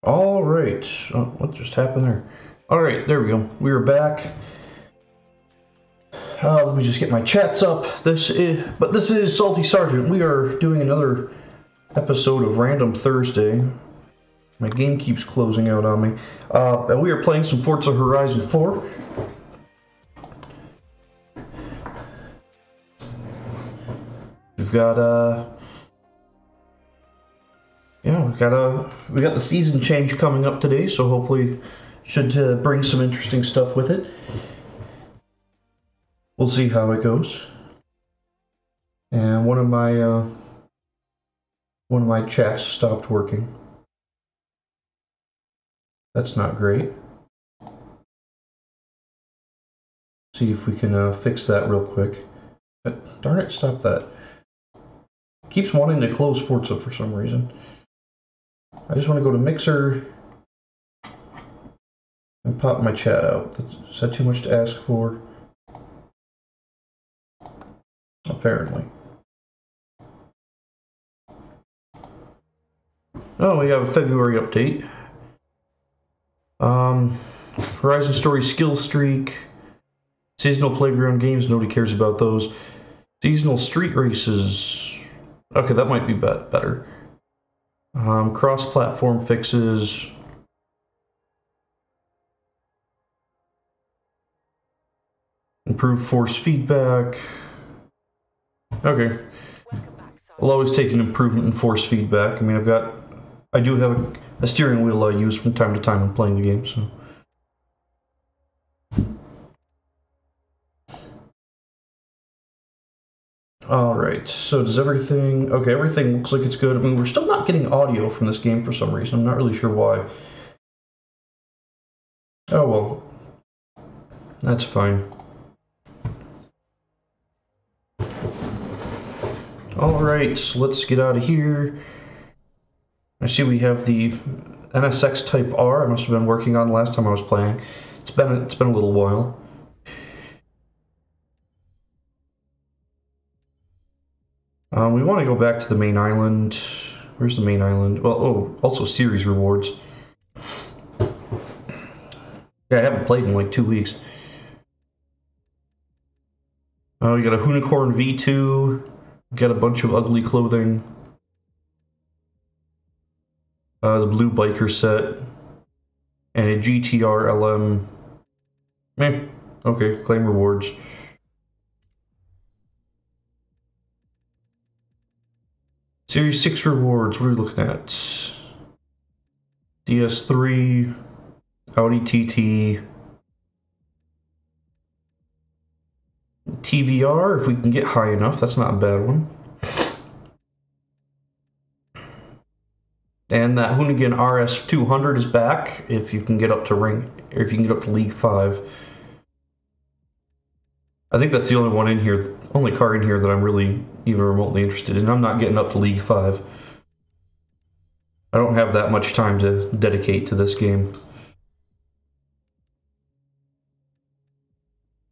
All right. Oh, what just happened there? All right, there we go. We are back. Let me just get my chats up. This is Salty Sergeant. We are doing another episode of Random Thursday. My game keeps closing out on me. And we are playing some Forza Horizon 4. We've got we got the season change coming up today, so hopefully should bring some interesting stuff with it. We'll see how it goes. And one of my chats stopped working. That's not great. See if we can fix that real quick. But darn it, stop that. Keeps wanting to close Forza for some reason. I just want to go to Mixer and pop my chat out. Is that too much to ask for? Apparently. Oh, we have a February update. Horizon Story Skill Streak. Seasonal Playground Games, nobody cares about those. Seasonal Street Races. Okay, that might be better. Cross-platform fixes. Improve force feedback. Okay. I'll always take an improvement in force feedback. I mean, I do have a steering wheel I use from time to time when playing the game, so. Alright, so does everything... Okay, everything looks like it's good. I mean, we're still not getting audio from this game for some reason. I'm not really sure why. Oh, well. That's fine. Alright, let's get out of here. I see we have the NSX Type R I must have been working on last time I was playing. It's been a little while. We want to go back to the main island. Where's the main island? Well, oh, also series rewards. Yeah, I haven't played in like 2 weeks. Oh, we got a Unicorn V2. Got a bunch of ugly clothing. The blue biker set. And a GTR LM. Okay, claim rewards. Series 6 rewards, what are we looking at? DS3, Audi TT, TVR, if we can get high enough, that's not a bad one. And that Hoonigan RS200 is back, if you can get up to League 5. I think that's the only one in here, only car in here that I'm really even remotely interested in. I'm not getting up to League 5. I don't have that much time to dedicate to this game.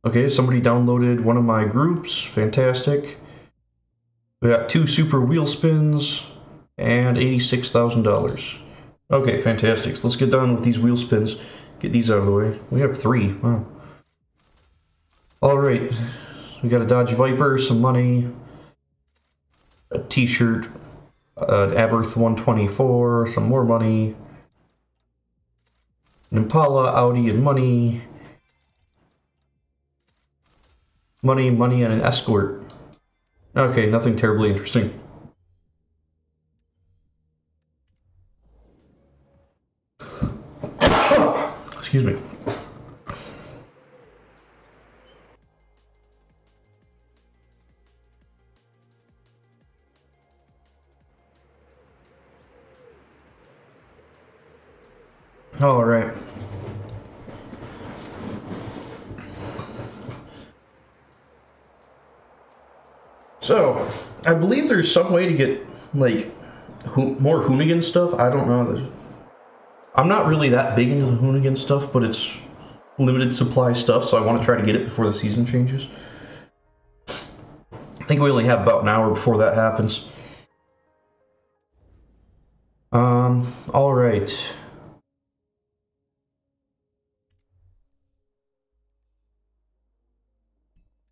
Okay, somebody downloaded one of my groups. Fantastic. We got 2 super wheel spins and $86,000. Okay, fantastic. So let's get done with these wheel spins. Get these out of the way. We have 3. Wow. Alright, we got a Dodge Viper, some money, a t-shirt, an Aberth 124, some more money, an Impala, Audi, and money, and an Escort. Okay, nothing terribly interesting. Excuse me. All right. So, I believe there's some way to get, like, more Hoonigan stuff. I don't know. I'm not really that big into the Hoonigan stuff, but it's limited supply stuff, so I want to try to get it before the season changes. I think we only have about an hour before that happens. All right.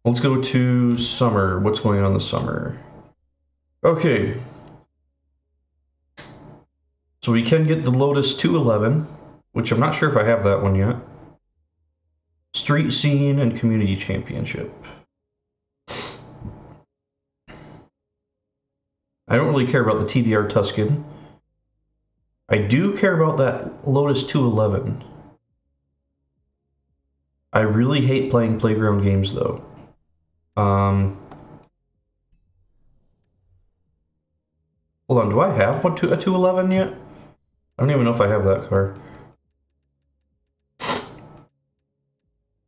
Let's go to summer. What's going on this summer? Okay. So we can get the Lotus 211, which I'm not sure if I have that one yet. Street Scene and Community Championship. I don't really care about the TBR Tuscan. I do care about that Lotus 211. I really hate playing playground games, though. Hold on, do I have a 211 yet? I don't even know if I have that car.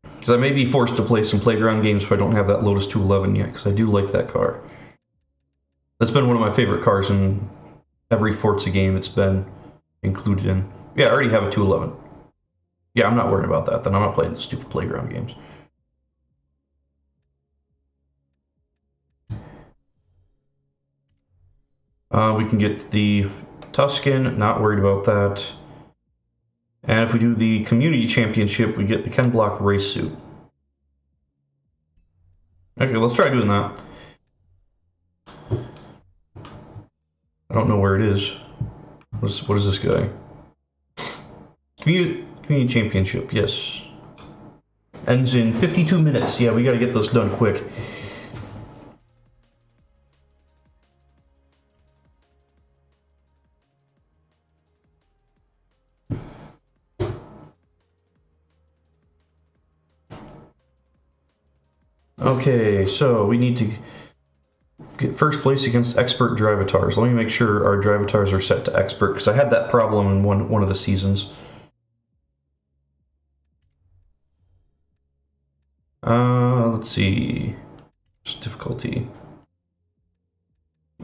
Because I may be forced to play some playground games if I don't have that Lotus 211 yet, because I do like that car. That's been one of my favorite cars in every Forza game it's been included in. Yeah, I already have a 211. Yeah, I'm not worried about that, then I'm not playing the stupid playground games. We can get the Tuscan, not worried about that. And if we do the Community Championship, we get the Ken Block race suit. Okay, let's try doing that. I don't know where it is. What is this guy? Community Championship, yes. Ends in 52 minutes. Yeah, we gotta get this done quick. Okay, so we need to get first place against expert drivatars. Let me make sure our drivatars are set to expert, because I had that problem in one of the seasons. Let's see. Just difficulty.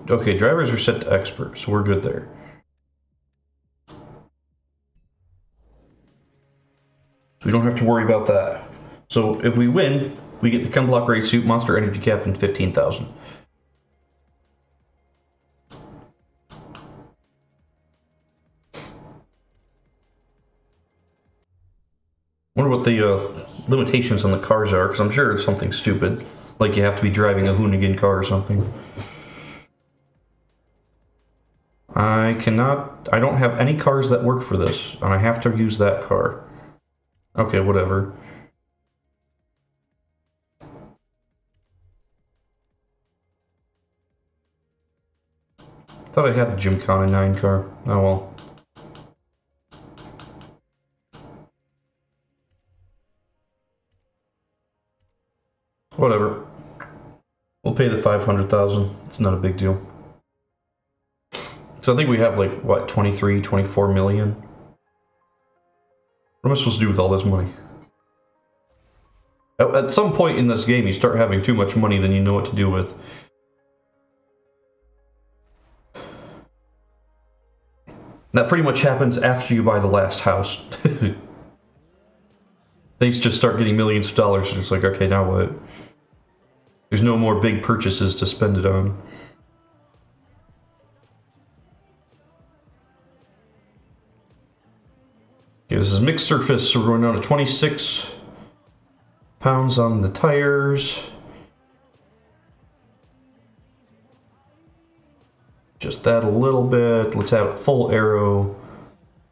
Okay, drivers are set to expert, so we're good there. So we don't have to worry about that. So if we win, we get the Chem Block race suit, Monster Energy Cap, and 15,000. Wonder what the limitations on the cars are, because I'm sure it's something stupid, like you have to be driving a Hoonigan car or something. I don't have any cars that work for this, and I have to use that car. Okay, whatever. Thought I had the Gymkhana 9 car. Oh well. Whatever. We'll pay the 500,000. It's not a big deal. So I think we have like, what, 23, 24 million? What am I supposed to do with all this money? At some point in this game, you start having too much money, then you know what to do with. That pretty much happens after you buy the last house. Things just start getting millions of dollars, and it's like, okay, now what? There's no more big purchases to spend it on. Okay, this is mixed surface, so we're going down to 26 pounds on the tires. Just that a little bit. Let's add full aero.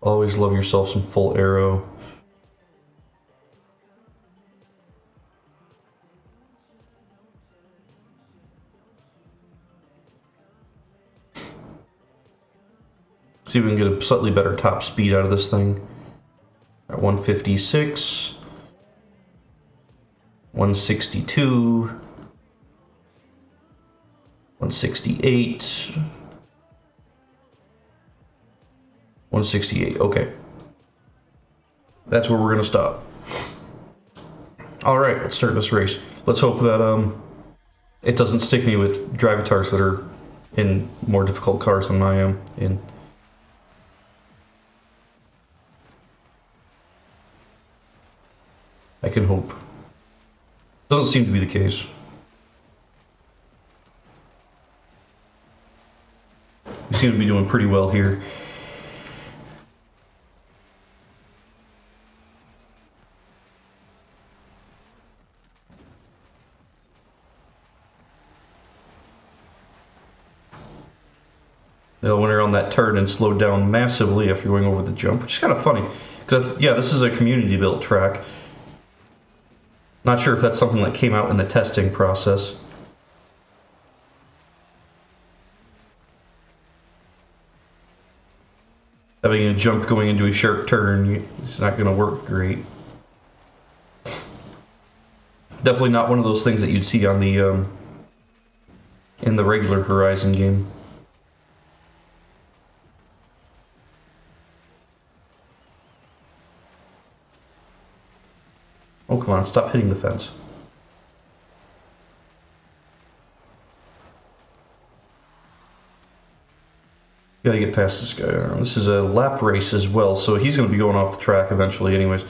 Always love yourself some full aero. See if we can get a slightly better top speed out of this thing. At 156, 162, 168, 168, okay. That's where we're gonna stop. Alright, let's start this race. Let's hope that it doesn't stick me with drivatars that are in more difficult cars than I am in. I can hope. Doesn't seem to be the case. We seem to be doing pretty well here. They went around that turn and slowed down massively after going over the jump, which is kind of funny. Because, yeah, this is a community-built track. Not sure if that's something that came out in the testing process. Having a jump going into a sharp turn, it's not going to work great. Definitely not one of those things that you'd see on the in the regular Horizon game. Oh, come on, stop hitting the fence. Gotta get past this guy. This is a lap race as well, so he's gonna be going off the track eventually anyways.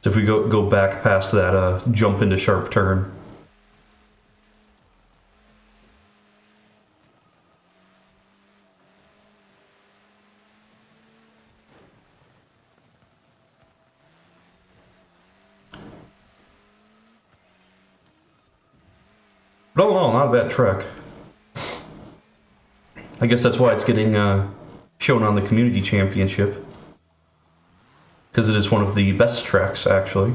So if we go back past that jump into sharp turn. But all in all, not a bad track. I guess that's why it's getting shown on the Community Championship. Because it is one of the best tracks, actually.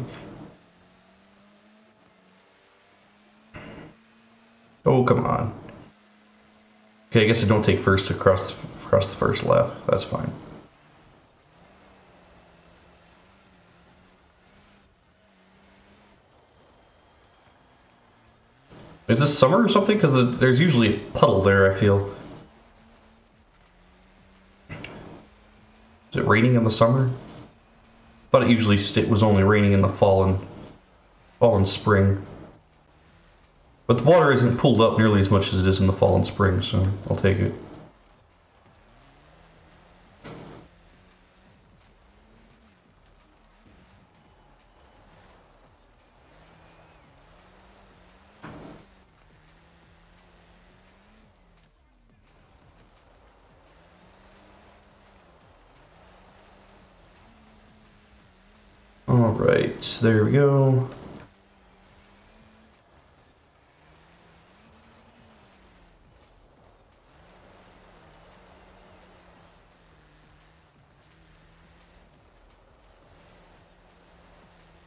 Oh, come on. Okay, I guess I don't take first across the first lap. That's fine. Is this summer or something? Because there's usually a puddle there, I feel. Is it raining in the summer? I thought it usually was only raining in the fall and spring. But the water isn't pulled up nearly as much as it is in the fall and spring, so I'll take it. Alright, there we go.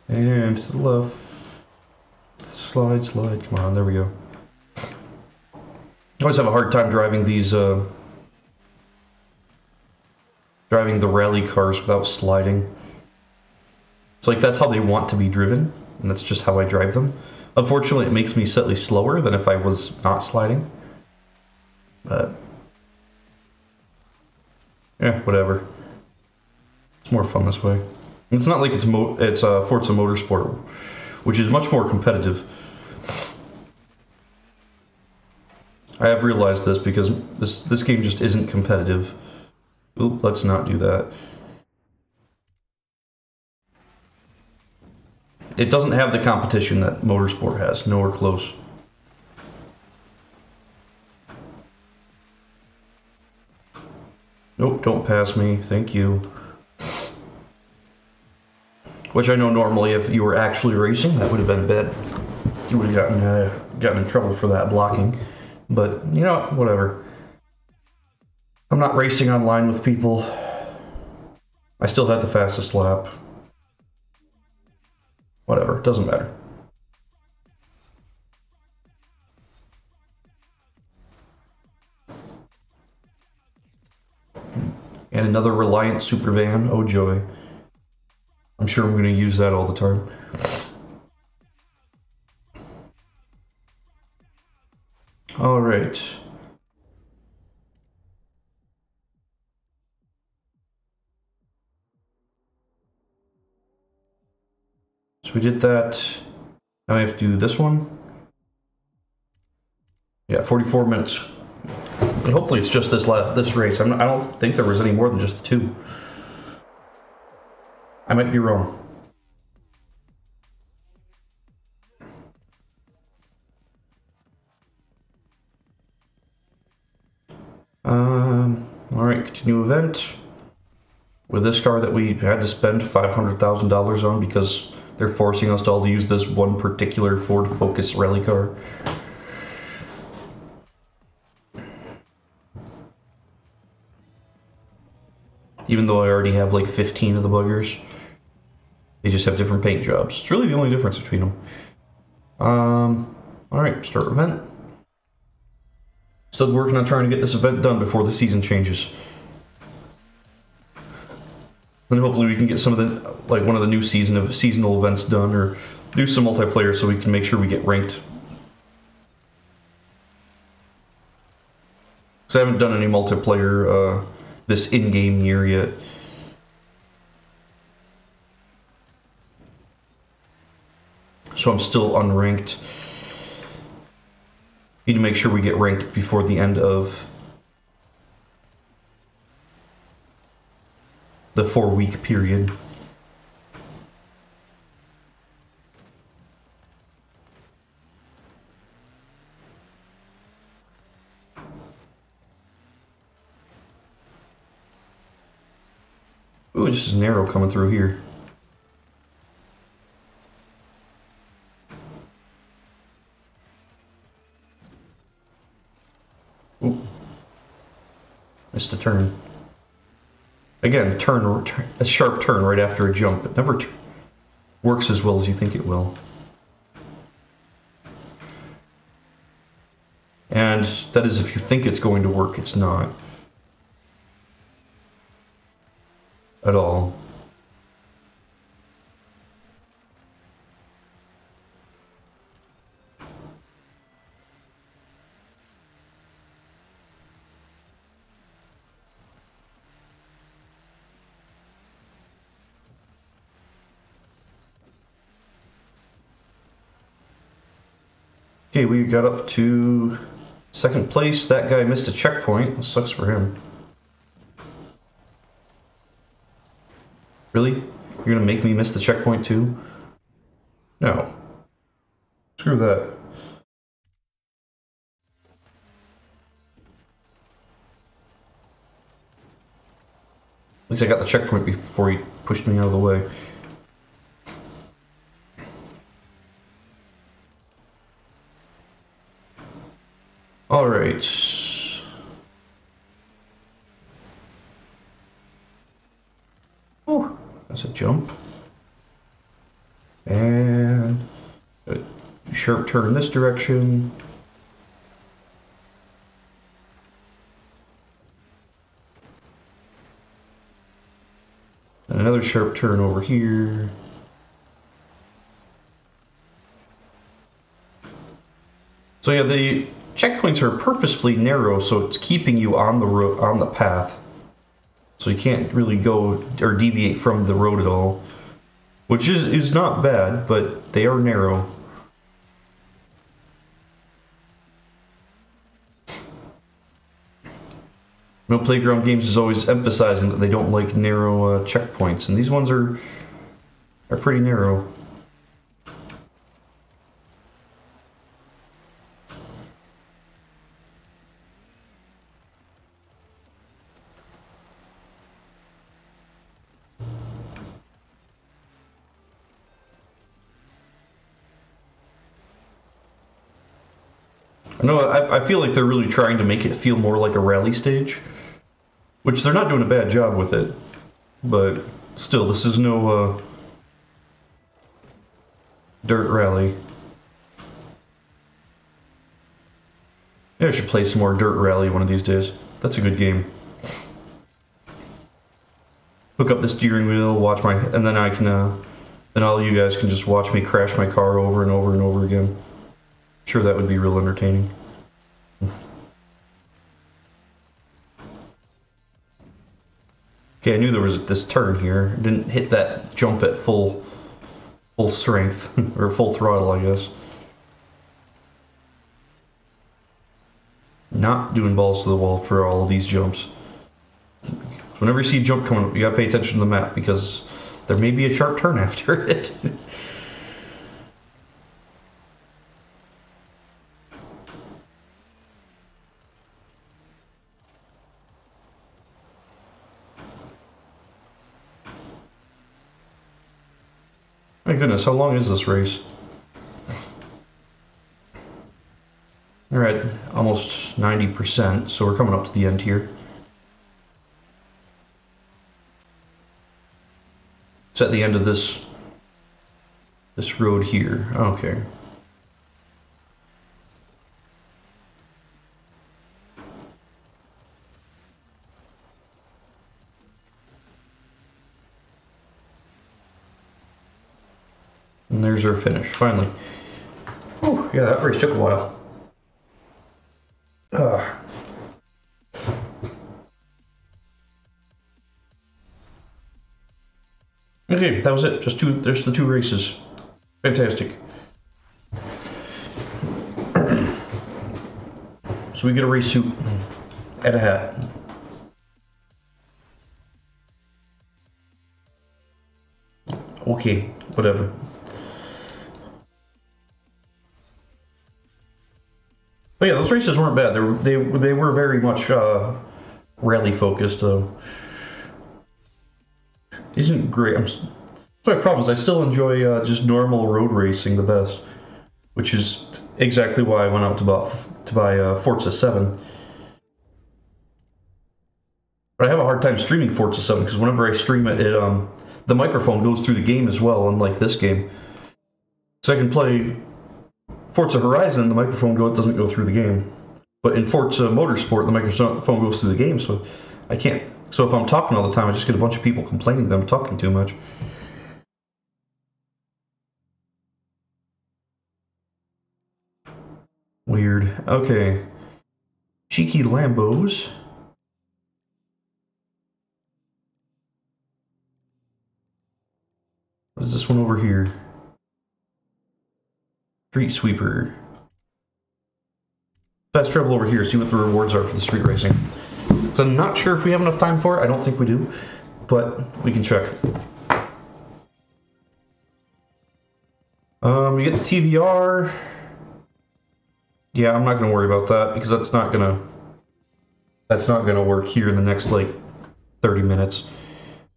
And to the left. Slide, slide, come on, there we go. I always have a hard time driving these, driving the rally cars without sliding. It's like that's how they want to be driven, and that's just how I drive them. Unfortunately, it makes me slightly slower than if I was not sliding. But yeah, whatever. It's more fun this way. It's not like it's Forza Motorsport, which is much more competitive. I have realized this because this game just isn't competitive. Oop, let's not do that. It doesn't have the competition that Motorsport has, nowhere close. Nope, don't pass me, thank you. Which I know normally if you were actually racing, that would have been bad. You would have gotten in trouble for that blocking. But, you know, whatever. I'm not racing online with people. I still had the fastest lap. Whatever, doesn't matter. And another Reliant super van, oh joy. I'm sure I'm going to use that all the time. All right. So we did that. Now we have to do this one. Yeah, 44 minutes. And hopefully it's just this race. I don't think there was any more than just the two. I might be wrong. Alright, continue event. With this car that we had to spend $500,000 on because they're forcing us to all use this one particular Ford Focus rally car. even though I already have like 15 of the buggers. They just have different paint jobs. It's really the only difference between them. Alright, start event. Still working on trying to get this event done before the season changes. Then hopefully we can get some of the, like one of the new seasonal events done, or do some multiplayer so we can make sure we get ranked. Because I haven't done any multiplayer this in-game year yet. So I'm still unranked. Need to make sure we get ranked before the end of the 4-week period. Ooh, just narrow coming through here. Ooh. Missed a turn. Again, a sharp turn right after a jump. It never works as well as you think it will. And that is if you think it's going to work, it's not. At all. Okay, we got up to second place. That guy missed a checkpoint. Sucks for him. Really? You're gonna make me miss the checkpoint too? No. Screw that. At least I got the checkpoint before he pushed me out of the way. Alright. Oh, that's a jump. And a sharp turn in this direction. And another sharp turn over here. So yeah, the checkpoints are purposefully narrow, so it's keeping you on the road, on the path. So you can't really go or deviate from the road at all. Which is not bad, but they are narrow. No Playground Games is always emphasizing that they don't like narrow checkpoints, and these ones are pretty narrow. No, I feel like they're really trying to make it feel more like a rally stage, which they're not doing a bad job with it, but still, this is no dirt rally. Maybe I should play some more Dirt Rally one of these days. That's a good game. Hook up the steering wheel, watch my, and then I can, then all you guys can just watch me crash my car over and over and over again. Sure, that would be real entertaining. Okay, I knew there was this turn here. Didn't hit that jump at full strength, or full throttle, I guess. Not doing balls to the wall for all of these jumps. Whenever you see a jump coming up, you gotta pay attention to the map, because there may be a sharp turn after it. My goodness, how long is this race? We're at almost 90%, so we're coming up to the end here. It's at the end of this road here. Okay. And there's our finish, finally. Oh, yeah, that race took a while. Okay, that was it. There's the 2 races. Fantastic. So we get a race suit and a hat. Okay, whatever. But yeah, those races weren't bad. They were very much rally focused, though. Isn't great. My problem is I still enjoy just normal road racing the best, which is exactly why I went out to buy Forza 7. But I have a hard time streaming Forza 7 because whenever I stream it, the microphone goes through the game as well, unlike this game. So I can play Forza Horizon, the microphone doesn't go through the game. But in Forza Motorsport, the microphone goes through the game, so I can't. So if I'm talking all the time, I just get a bunch of people complaining that I'm talking too much. Weird. Okay. Cheeky Lambos. What is this one over here? Street Sweeper. Fast travel over here, see what the rewards are for the street racing. So I'm not sure if we have enough time for it. I don't think we do, but we can check. We get the TVR. Yeah, I'm not gonna worry about that because that's not gonna work here in the next like 30 minutes.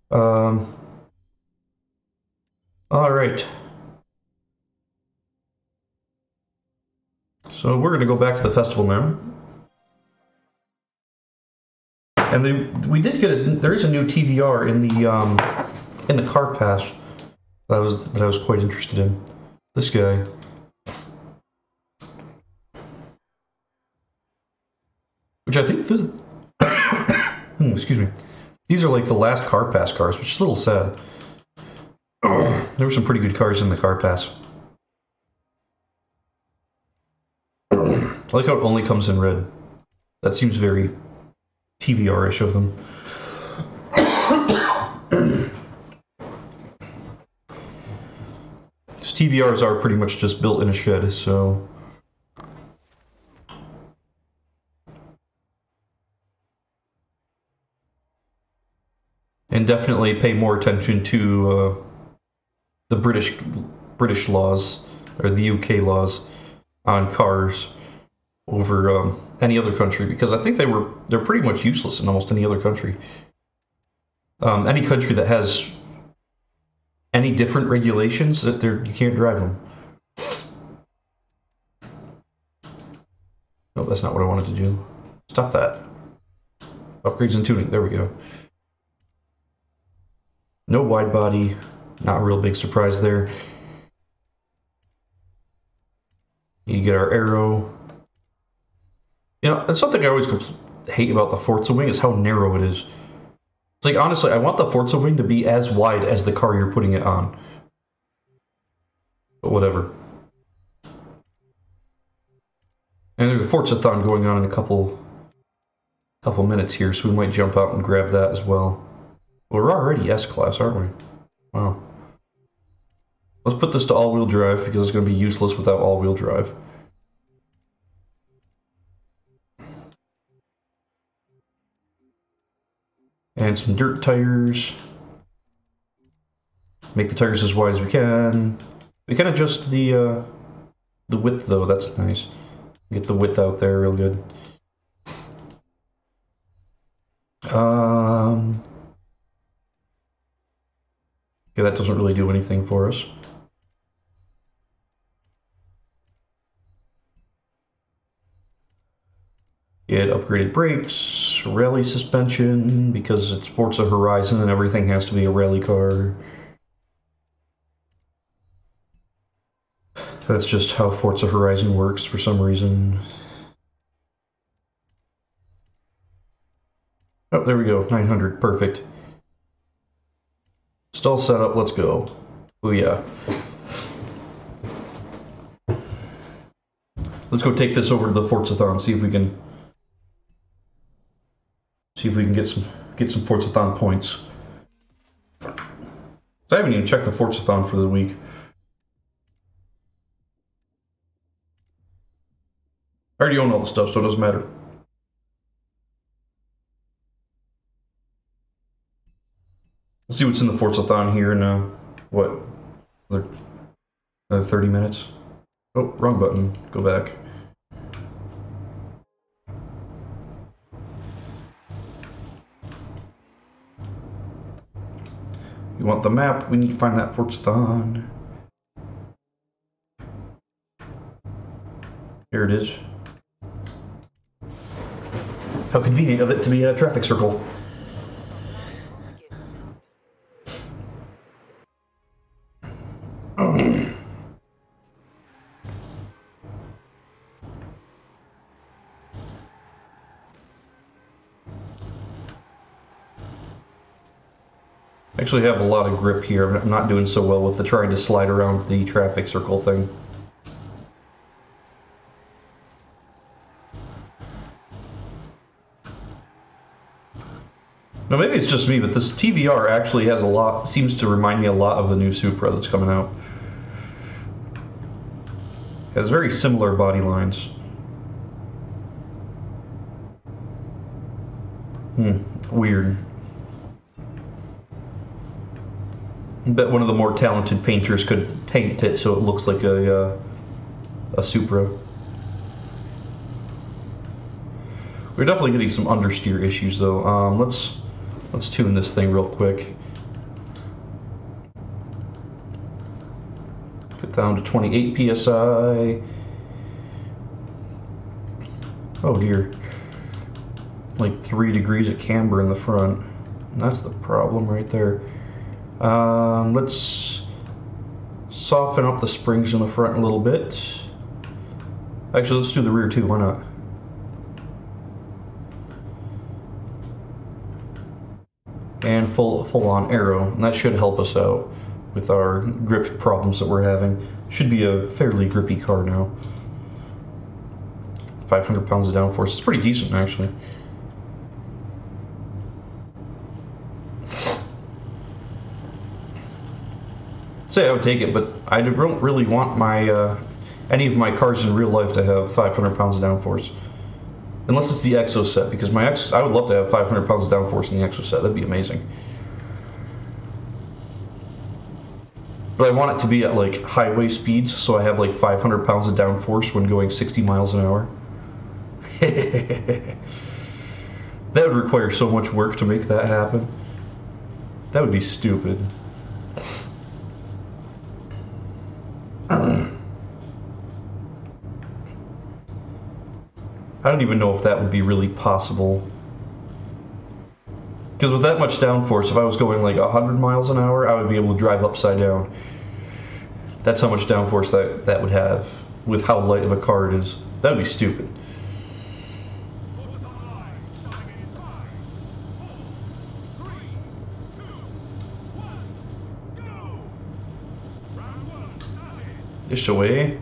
All right. So we're gonna go back to the festival now. And we did get there is a new TVR in the car pass that I was quite interested in. This guy. Which I think this excuse me. These are like the last car pass cars, which is a little sad. There were some pretty good cars in the car pass. I like how it only comes in red. That seems very TVR-ish of them. These TVRs are pretty much just built in a shed, so... And definitely pay more attention to the British laws, or the UK laws, on cars over any other country, because I think they're pretty much useless in almost any other country. Any country that has any different regulations, that you can't drive them. No, that's not what I wanted to do. Stop that. Upgrades and tuning. There we go. No wide body. Not a real big surprise there. You get our arrow. You know, it's something I always hate about the Forza wing is how narrow it is. It's like, honestly, I want the Forza wing to be as wide as the car you're putting it on. But whatever. And there's a Forza-thon going on in a couple minutes here, so we might jump out and grab that as well. Well, we're already S-Class, aren't we? Wow. Let's put this to all-wheel drive, because it's going to be useless without all-wheel drive. And some dirt tires. Make the tires as wide as we can. We can adjust the width, though. That's nice. Get the width out there real good. Okay, that doesn't really do anything for us. Get upgraded brakes, rally suspension, because it's Forza Horizon and everything has to be a rally car. That's just how Forza Horizon works for some reason. Oh, there we go, 900, perfect. Stall set up, let's go. Oh yeah. Let's go take this over to the Forzathon, see if we can get some Forzathon points. I haven't even checked the Forzathon for the week. I already own all the stuff, so it doesn't matter. Let's see what's in the Forzathon here in, what, another 30 minutes? Oh, wrong button. Go back. You want the map? We need to find that Forzathon. Here it is. How convenient of it to be a traffic circle. I actually have a lot of grip here. I'm not doing so well with the trying to slide around the traffic circle thing. Now maybe it's just me, but this TVR actually has seems to remind me a lot of the new Supra that's coming out. It has very similar body lines. Weird. I bet one of the more talented painters could paint it so it looks like a Supra. We're definitely getting some understeer issues though. Let's tune this thing real quick. Get down to 28 psi. Oh dear. Like 3 degrees of camber in the front. And that's the problem right there. Let's soften up the springs in the front a little bit. Actually, let's do the rear too, why not? And full on aero, and that should help us out with our grip problems that we're having. Should be a fairly grippy car now. 500 pounds of downforce, it's pretty decent actually. Say I would take it, but I don't really want my any of my cars in real life to have 500 pounds of downforce. Unless it's the Exo set, because I would love to have 500 pounds of downforce in the Exo set, that'd be amazing. But I want it to be at like highway speeds, so I have like 500 pounds of downforce when going 60 miles an hour. That would require so much work to make that happen. That would be stupid. I don't even know if that would be really possible. Because with that much downforce, if I was going like 100 miles an hour, I would be able to drive upside down. That's how much downforce that would have with how light of a car it is. That would be stupid. This away.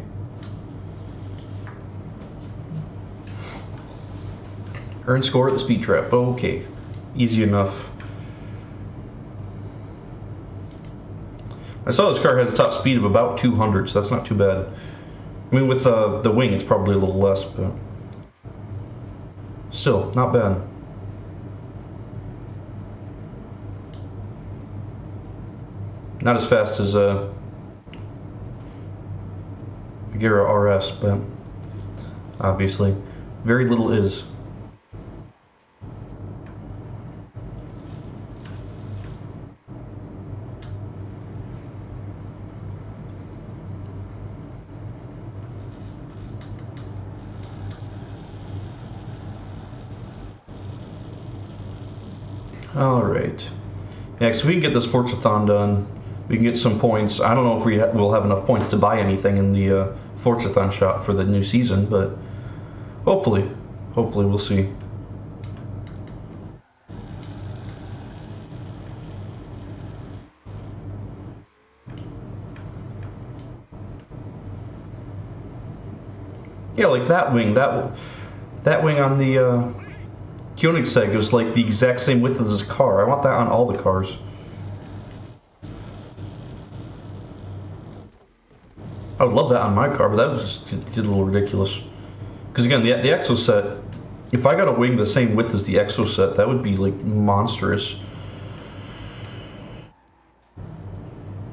Earn score at the speed trap. Okay. Easy enough. I saw this car has a top speed of about 200, so that's not too bad. I mean, with the wing, it's probably a little less, but still, not bad. Not as fast as Agera RS, but obviously, very little is. Alright. Yeah, so we can get this Forzathon done. we can get some points. I don't know if we'll have enough points to buy anything in the Forzathon shop for the new season, but hopefully we'll see. Yeah, like that wing on the Koenigsegg is like the exact same width as this car. I want that on all the cars. I would love that on my car, but that was just a little ridiculous. Because again, the Exoset, if I got a wing the same width as the Exoset, that would be like monstrous.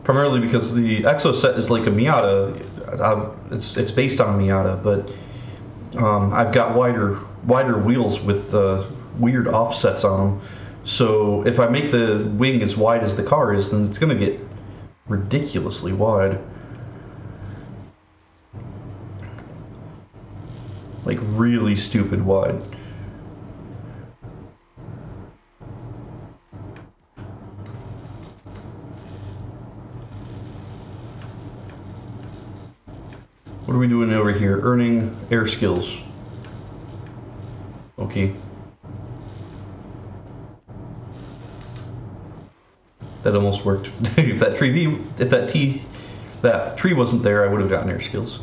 Primarily because the Exoset is like a Miata. It's based on a Miata, but I've got wider wheels with weird offsets on them. So if I make the wing as wide as the car is, then it's going to get ridiculously wide. Like really stupid wide. What are we doing over here? Earning air skills. Okay. That almost worked. If that tree wasn't there, I would have gotten air skills.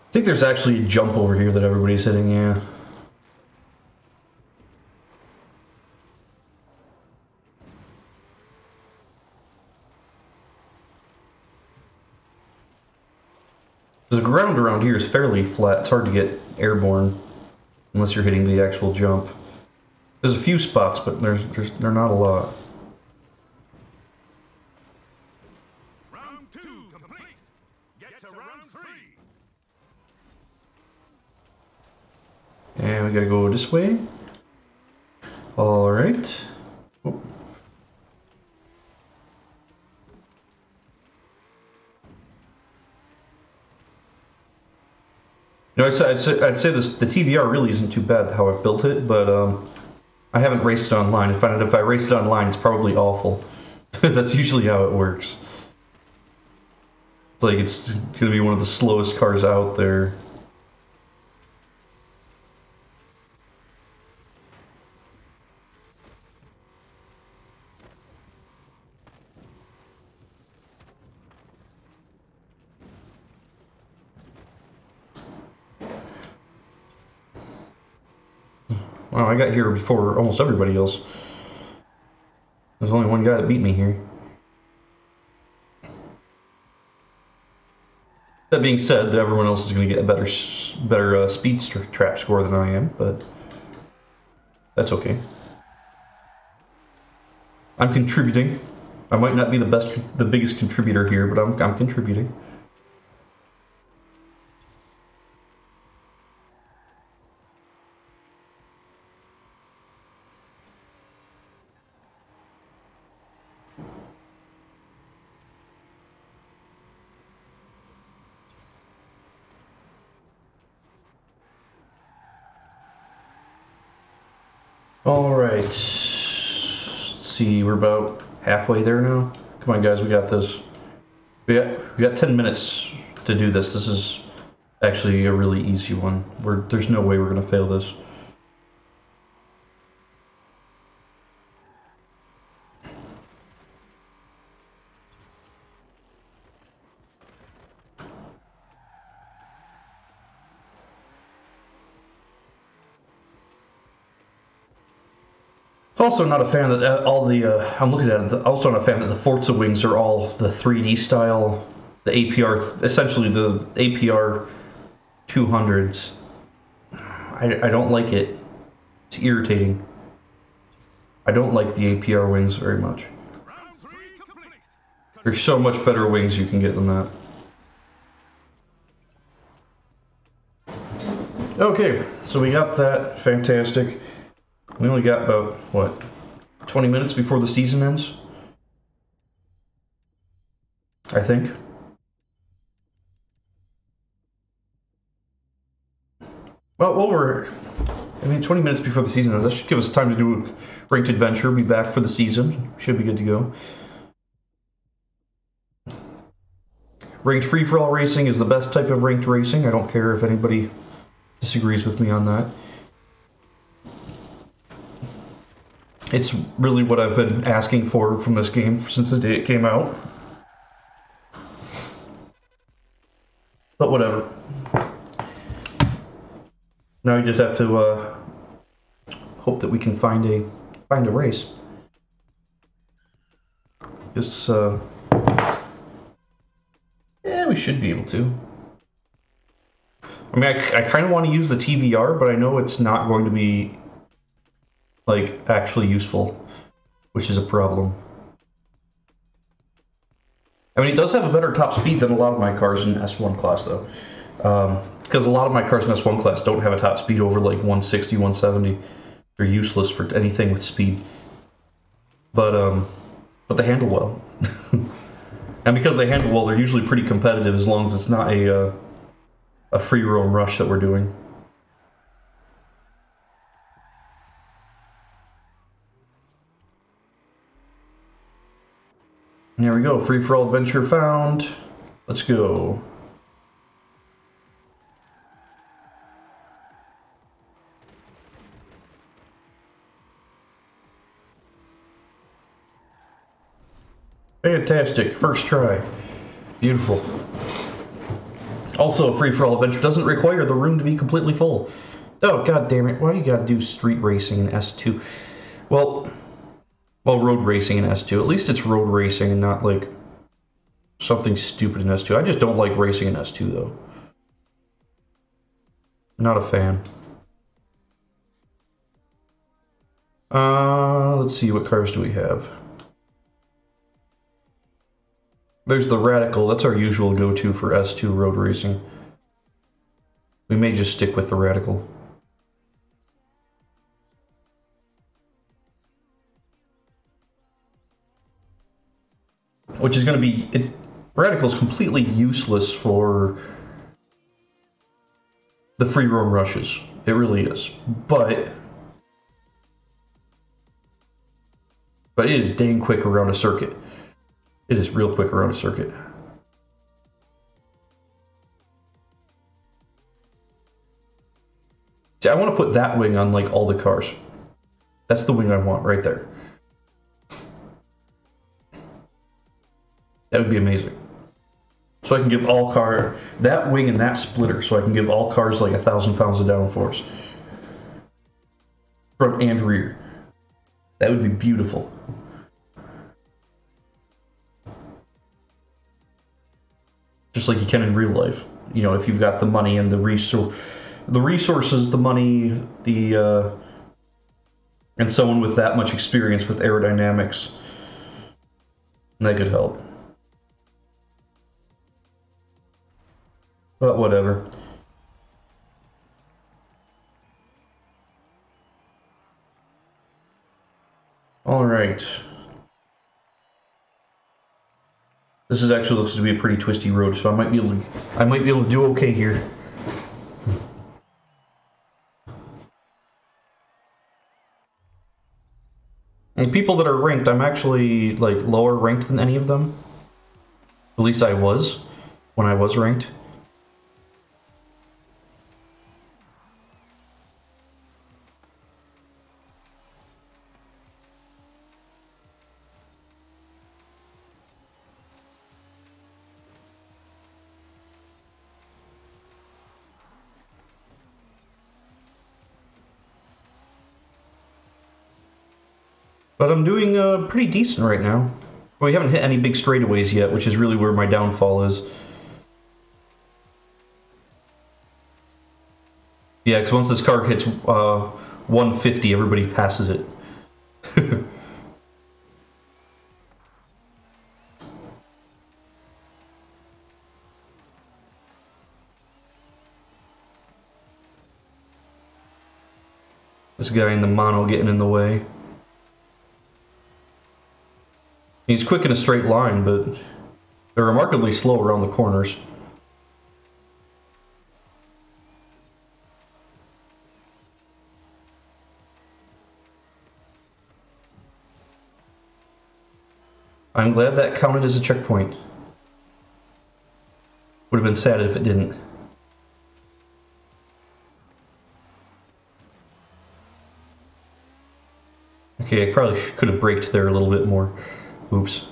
I think there's actually a jump over here that everybody's hitting, yeah. The ground around here is fairly flat. It's hard to get airborne unless you're hitting the actual jump. There's a few spots, but they're not a lot. Round 2 complete. Get to round 3. And we gotta go this way. Alright. Oh. You know, I'd say this, the TVR really isn't too bad how I've built it, but I haven't raced it online. If I raced it online, it's probably awful. That's usually how it works. It's like it's gonna be one of the slowest cars out there. Wow, I got here before almost everybody else. There's only one guy that beat me here. That being said, everyone else is going to get a better speed trap score than I am, but that's okay. I'm contributing. I might not be the biggest contributor here, but I'm contributing. Alright, let's see, we're about halfway there now. Come on guys, we got this. We got 10 minutes to do this. This is actually a really easy one. There's no way we're going to fail this. Also not a fan that all the, I'm looking at it, also not a fan that the Forza wings are all the 3D style, the APR, essentially the APR 200s. I don't like it. It's irritating. I don't like the APR wings very much. There's so much better wings you can get than that. Okay, so we got that. Fantastic. We only got about, what, 20 minutes before the season ends? I think. Well, we're... I mean, 20 minutes before the season ends. That should give us time to do a ranked adventure. Be back for the season. Should be good to go. Ranked free-for-all racing is the best type of ranked racing. I don't care if anybody disagrees with me on that. It's really what I've been asking for from this game since the day it came out. But whatever. Now we just have to hope that we can find a race. This yeah, we should be able to. I mean, I kind of want to use the TVR, but I know it's not going to be like actually useful, which is a problem. I mean, it does have a better top speed than a lot of my cars in S1 class, though. Because a lot of my cars in S1 class don't have a top speed over like 160, 170. They're useless for anything with speed. But they handle well. And because they handle well, they're usually pretty competitive as long as it's not a free roam rush that we're doing. There we go, free-for-all adventure found. Let's go. Fantastic, first try. Beautiful. Also, a free-for-all adventure doesn't require the room to be completely full. Oh, god damn it, why do you gotta do street racing in S2? Well, road racing in S2. At least it's road racing and not, like, something stupid in S2. I just don't like racing in S2, though. Not a fan. Let's see, what cars do we have? There's the Radical. That's our usual go-to for S2 road racing. We may just stick with the Radical. Which is going to be... Radical's completely useless for the free roam rushes. It really is. But it is dang quick around a circuit. It is real quick around a circuit. See, I want to put that wing on, like, all the cars. That's the wing I want, right there. That would be amazing. So I can give all car that wing and that splitter, so I can give all cars like 1,000 pounds of downforce. Front and rear. That would be beautiful. Just like you can in real life. You know, if you've got the money and the resources, the money, and someone with that much experience with aerodynamics, that could help. But whatever. All right. This is actually looks to be a pretty twisty road, so I might be able to do okay here. And people that are ranked, I'm actually like lower ranked than any of them. At least I was when I was ranked. But I'm doing pretty decent right now. We haven't hit any big straightaways yet, which is really where my downfall is. Yeah, because once this car hits 150, everybody passes it. This guy in the mono getting in the way. He's quick in a straight line, but they're remarkably slow around the corners. I'm glad that counted as a checkpoint. Would have been sad if it didn't. Okay, I probably could have braked there a little bit more. Oops.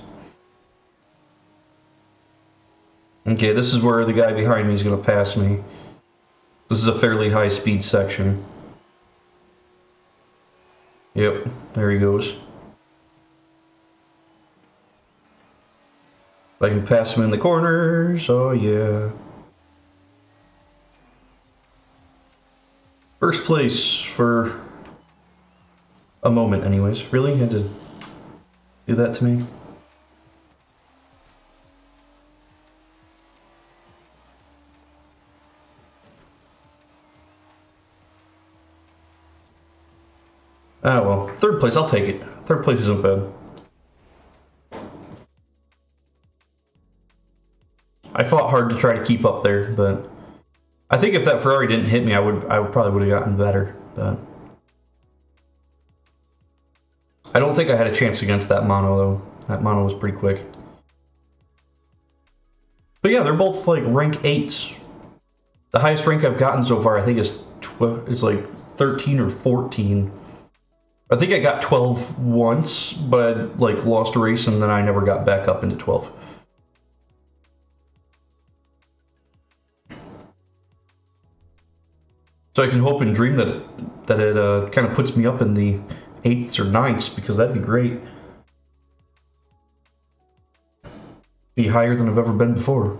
Okay, this is where the guy behind me is going to pass me. This is a fairly high speed section. Yep, there he goes. If I can pass him in the corners, oh yeah. First place for a moment anyways. Really? You had to do that to me? Ah well, third place, I'll take it. Third place isn't bad. I fought hard to try to keep up there, but I think if that Ferrari didn't hit me, I probably would have gotten better, but I don't think I had a chance against that mono though. That mono was pretty quick. But yeah, they're both like rank 8s. The highest rank I've gotten so far, I think, is it's like 13 or 14. I think I got 12 once, but I like lost a race and then I never got back up into 12. So I can hope and dream that it kind of puts me up in the 8ths or 9ths, because that'd be great. Be higher than I've ever been before.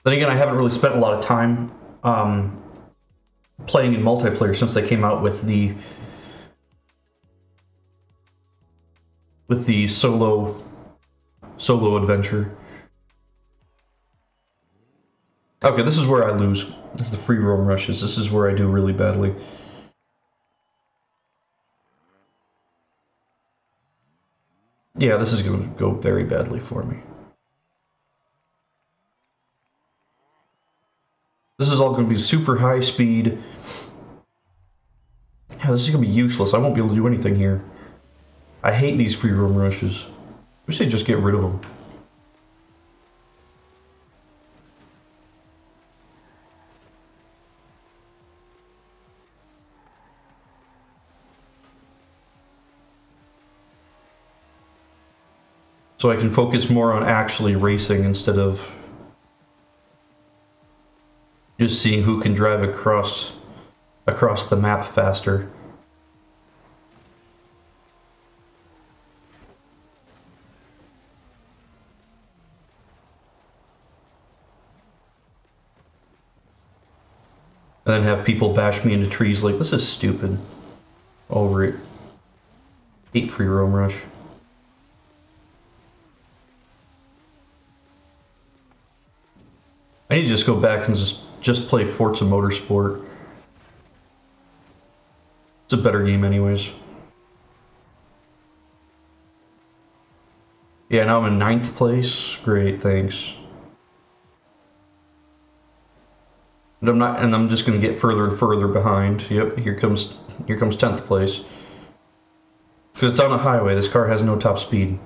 Then again, I haven't really spent a lot of time playing in multiplayer since they came out with the solo adventure. Okay, this is where I lose. This is the free roam rushes. This is where I do really badly. Yeah, this is going to go very badly for me. This is all going to be super high speed. Yeah, this is going to be useless. I won't be able to do anything here. I hate these free roam rushes. I wish they'd just get rid of them. So I can focus more on actually racing instead of just seeing who can drive across the map faster. And then have people bash me into trees like, this is stupid. Over it. Hate free roam rush. I need to just go back and just play Forza Motorsport. It's a better game anyways. Yeah, now I'm in 9th place. Great, thanks. And I'm just gonna get further and further behind. Yep, here comes 10th place. Because it's on a highway, this car has no top speed.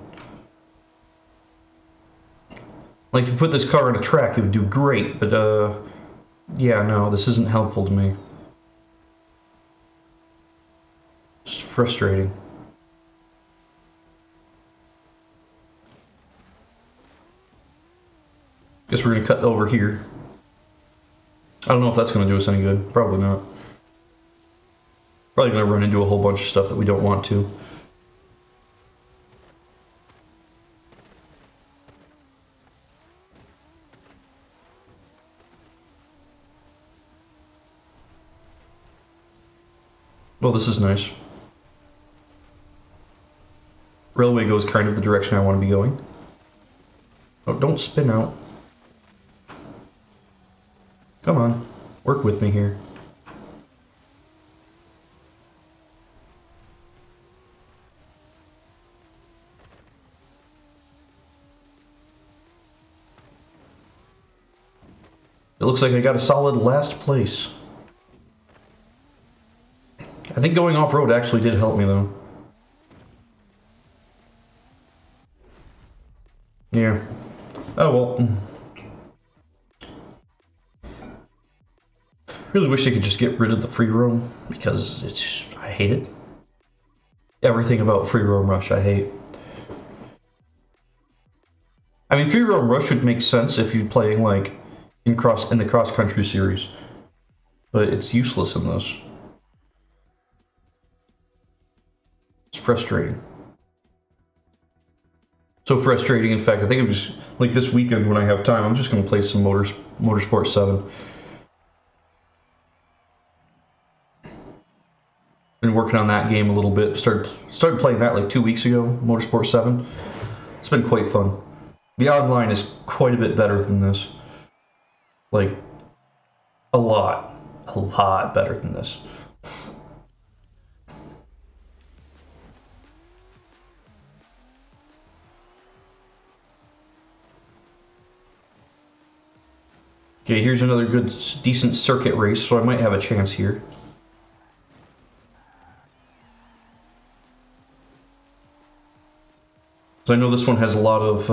Like, if you put this car on a track, it would do great, but, yeah, no, this isn't helpful to me. It's frustrating. Guess we're gonna cut over here. I don't know if that's gonna do us any good. Probably not. Probably gonna run into a whole bunch of stuff that we don't want to. Well, this is nice. Railway goes kind of the direction I want to be going. Oh, don't spin out. Come on, work with me here. It looks like I got a solid last place. I think going off-road actually did help me, though. Yeah. Oh, well. Really wish they could just get rid of the free roam, because I hate it. Everything about free roam rush, I hate. I mean, free roam rush would make sense if you're playing, like, in the cross-country series. But it's useless in this. It's frustrating. So frustrating, in fact, I think it was like this weekend when I have time, I'm just going to play some Motorsport 7. Been working on that game a little bit. Started playing that like 2 weeks ago, Motorsport 7. It's been quite fun. The online is quite a bit better than this. Like, a lot better than this. Okay, here's another good, decent circuit race, so I might have a chance here. So I know this one has a lot of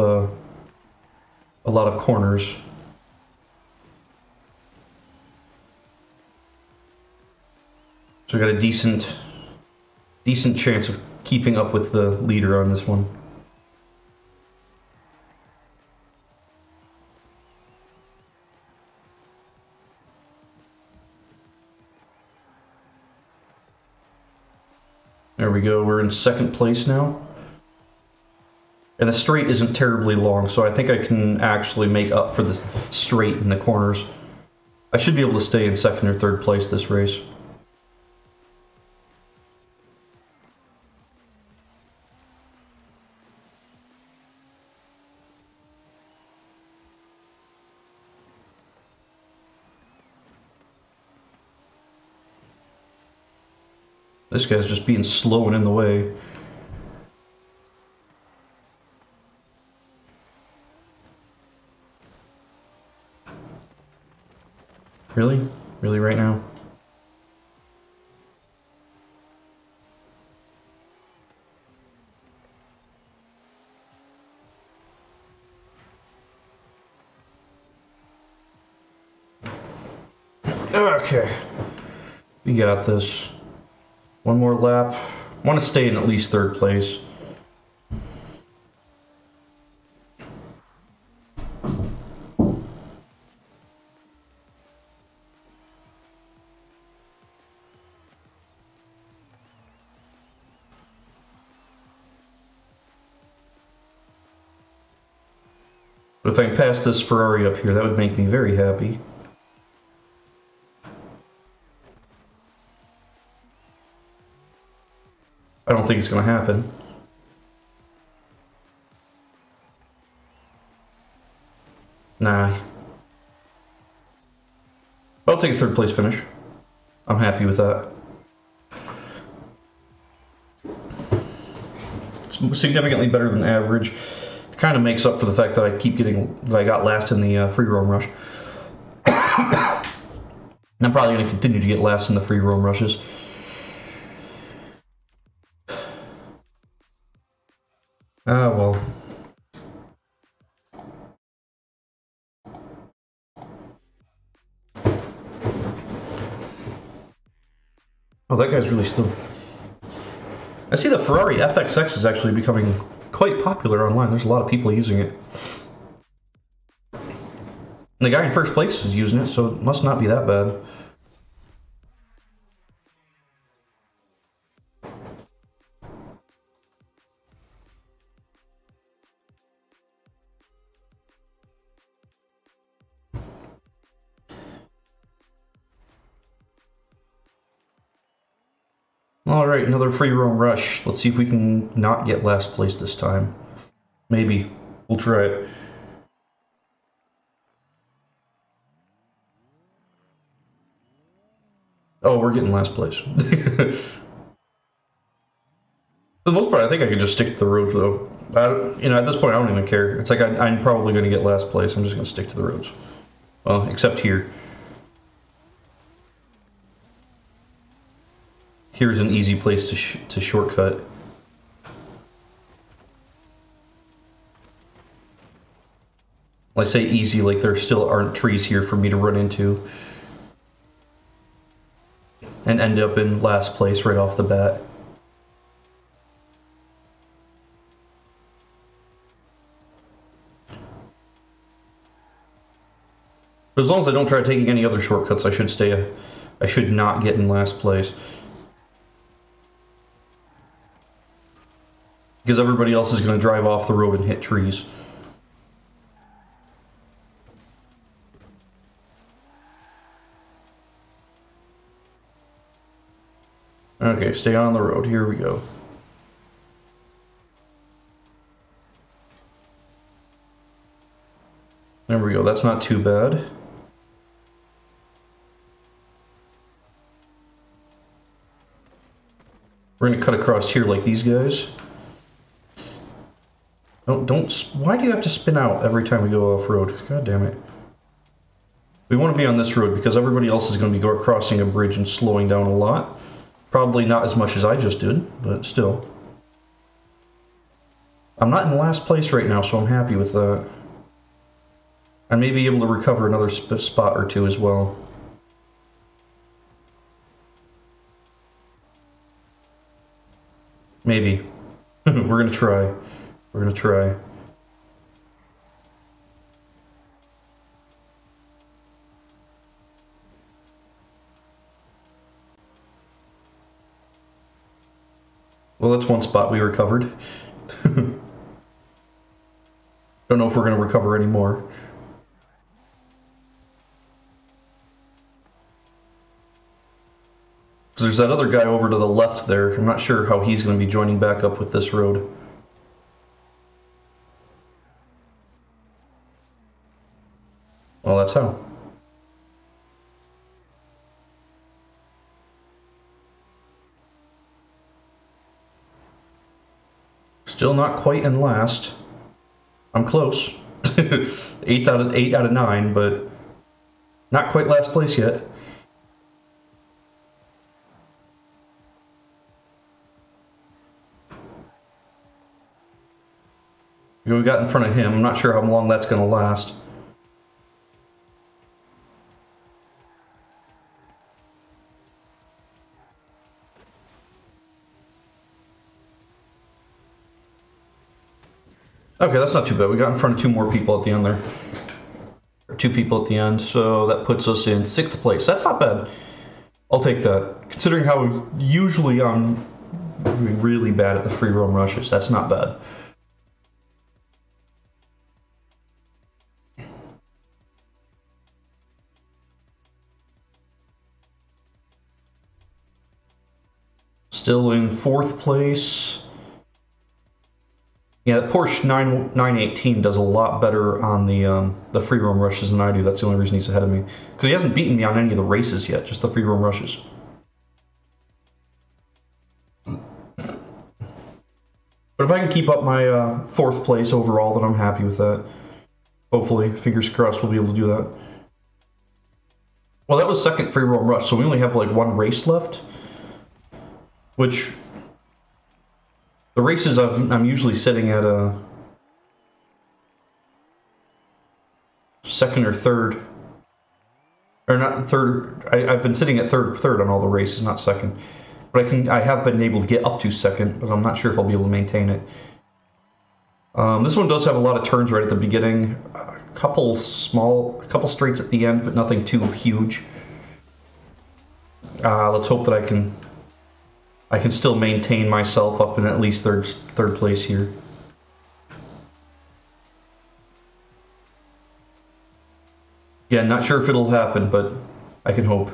corners. So I got a decent chance of keeping up with the leader on this one. There we go, we're in second place now. And the straight isn't terribly long, so I think I can actually make up for the straight in the corners. I should be able to stay in second or third place this race. This guy's just being slow and in the way. Really? Really right now? Okay. We got this. One more lap. I want to stay in at least third place. But if I can pass this Ferrari up here, that would make me very happy. I don't think it's going to happen. Nah. I'll take a third place finish. I'm happy with that. It's significantly better than average. It kind of makes up for the fact that I got last in the free roam rush. I'm probably going to continue to get last in the free roam rushes. Ah, well. Oh, that guy's really still... I see the Ferrari FX6 is actually becoming quite popular online. There's a lot of people using it. And the guy in first place is using it, so it must not be that bad. Alright, another free roam rush. Let's see if we can not get last place this time. Maybe. We'll try it. Oh, we're getting last place. For the most part, I think I can just stick to the roads, though. You know, at this point, I don't even care. It's like I'm probably going to get last place. I'm just going to stick to the roads. Well, except here. Here's an easy place to shortcut. I say easy, like there still aren't trees here for me to run into and end up in last place right off the bat. But as long as I don't try taking any other shortcuts, I should not get in last place. Because everybody else is going to drive off the road and hit trees. Okay, stay on the road. Here we go. There we go. That's not too bad. We're going to cut across here like these guys. Don't. Why do you have to spin out every time we go off-road? God damn it. We want to be on this road because everybody else is going to be crossing a bridge and slowing down a lot. Probably not as much as I just did, but still. I'm not in last place right now, so I'm happy with that. I may be able to recover another spot or two as well. Maybe. We're gonna try. We're gonna try. Well, that's one spot we recovered. Don't know if we're gonna recover any more. Because there's that other guy over to the left there. I'm not sure how he's going to be joining back up with this road. Well, that's how. Still not quite in last. I'm close. 8 out of 9, but not quite last place yet. We got in front of him. I'm not sure how long that's going to last. Okay, that's not too bad. We got in front of 2 more people at the end there. Or 2 people at the end, so that puts us in 6th place. That's not bad. I'll take that. Considering how usually I'm really bad at the free roam rushes, that's not bad. Still in 4th place. Yeah, that Porsche 918 does a lot better on the free roam rushes than I do. That's the only reason he's ahead of me. Because he hasn't beaten me on any of the races yet, just the free roam rushes. But if I can keep up my 4th place overall, then I'm happy with that. Hopefully, fingers crossed, we'll be able to do that. Well, that was 2nd free roam rush, so we only have like 1 race left. Which, the races I'm usually sitting at a 2nd or 3rd, or not 3rd. I've been sitting at third on all the races, not 2nd. But I have been able to get up to 2nd, but I'm not sure if I'll be able to maintain it. This one does have a lot of turns right at the beginning, a couple straights at the end, but nothing too huge. Let's hope that I can still maintain myself up in at least third place here. Yeah, not sure if it'll happen, but I can hope.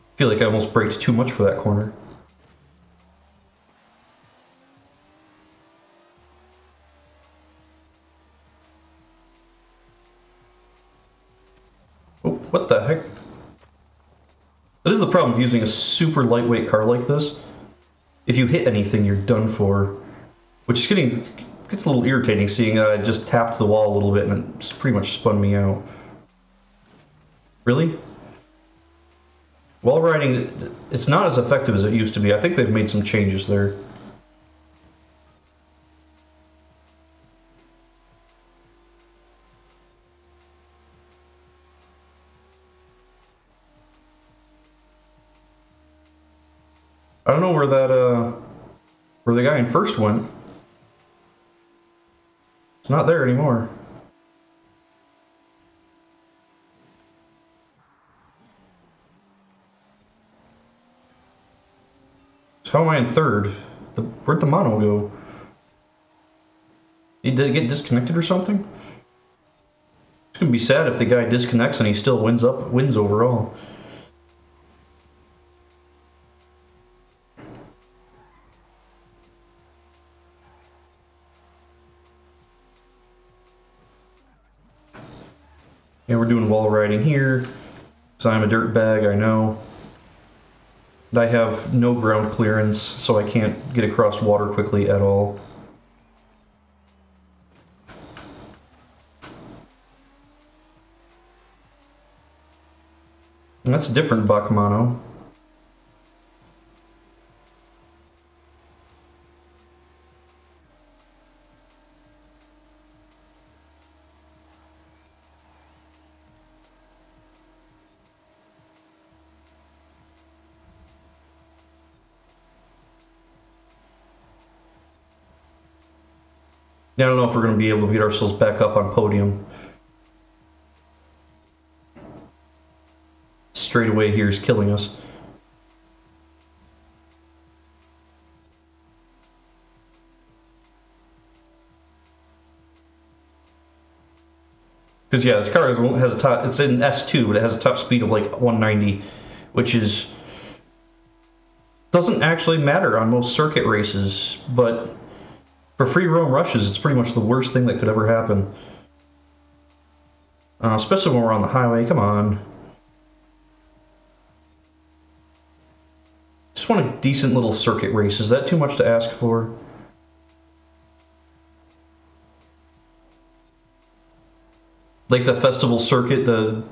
I feel like I almost braked too much for that corner. What the heck? That is the problem of using a super lightweight car like this. If you hit anything, you're done for. Which is gets a little irritating seeing I just tapped the wall a little bit and it just pretty much spun me out. Really? Wall riding, it's not as effective as it used to be. I think they've made some changes there. I don't know where that, where the guy in first went. It's not there anymore. So how am I in third? Where'd the mono go? Did it get disconnected or something? It's gonna be sad if the guy disconnects and he still wins overall. Yeah, we're doing wall riding here, because I'm a dirtbag, I know. And I have no ground clearance, so I can't get across water quickly at all. And that's a different buck mono. Yeah, I don't know if we're going to be able to get ourselves back up on podium. Straight away here is killing us. Because yeah, this car has a top, it's in S2, but it has a top speed of like 190, which is, doesn't actually matter on most circuit races, but for free roam rushes, it's pretty much the worst thing that could ever happen. Especially when we're on the highway, come on. Just want a decent little circuit race. Is that too much to ask for? Like the festival circuit, the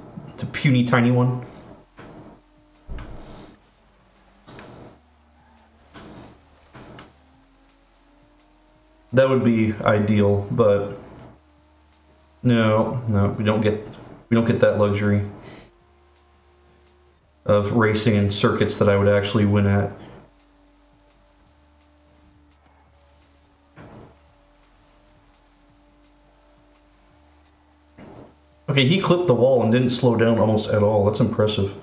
puny tiny one? That would be ideal, but no, we don't get that luxury of racing in circuits that I would actually win at. Okay, he clipped the wall and didn't slow down almost at all. That's impressive.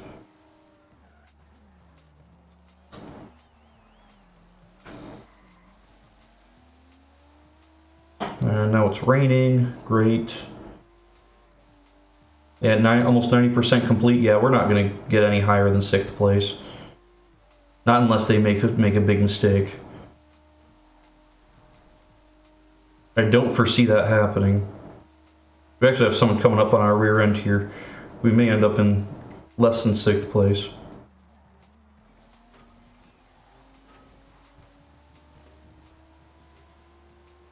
Now it's raining. Great. Yeah, almost 90% complete. Yeah, we're not going to get any higher than 6th place. Not unless they make a big mistake. I don't foresee that happening. We actually have someone coming up on our rear end here. We may end up in less than 6th place.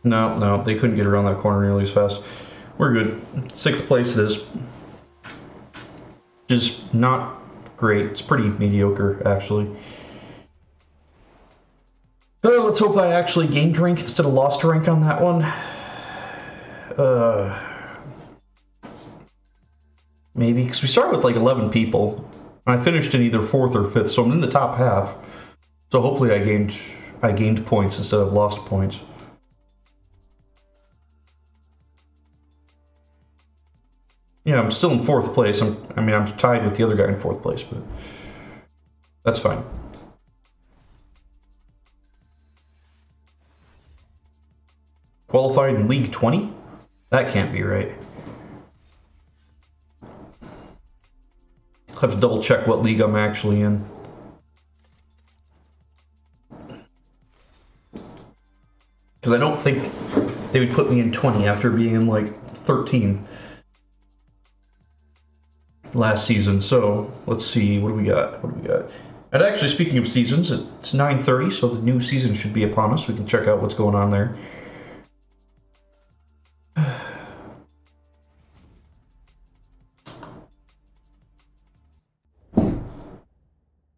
No, they couldn't get around that corner nearly as fast. We're good. 6th place it is. Just not great. It's pretty mediocre, actually. So let's hope I actually gained rank instead of lost rank on that one. Maybe, because we started with like 11 people. I finished in either 4th or 5th, so I'm in the top half. So hopefully I gained points instead of lost points. Yeah, I'm still in 4th place. I'm tied with the other guy in 4th place, but that's fine. Qualified in League 20? That can't be right. I'll have to double check what league I'm actually in. Because I don't think they would put me in 20 after being in like 13. last season. So let's see, what do we got? What do we got? And actually, speaking of seasons, it's 9:30, so the new season should be upon us. We can check out what's going on there.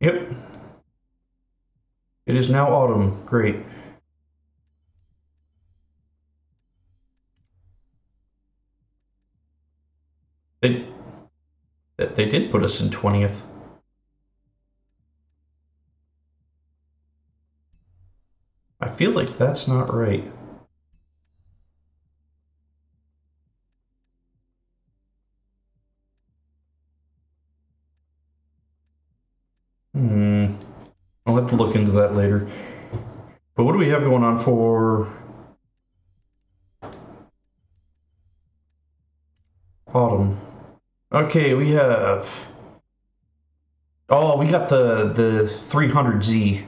Yep. It is now autumn. Great. They did put us in 20th. I feel like that's not right. I'll have to look into that later. But what do we have going on for autumn? Okay, we have... Oh, we got the 300Z.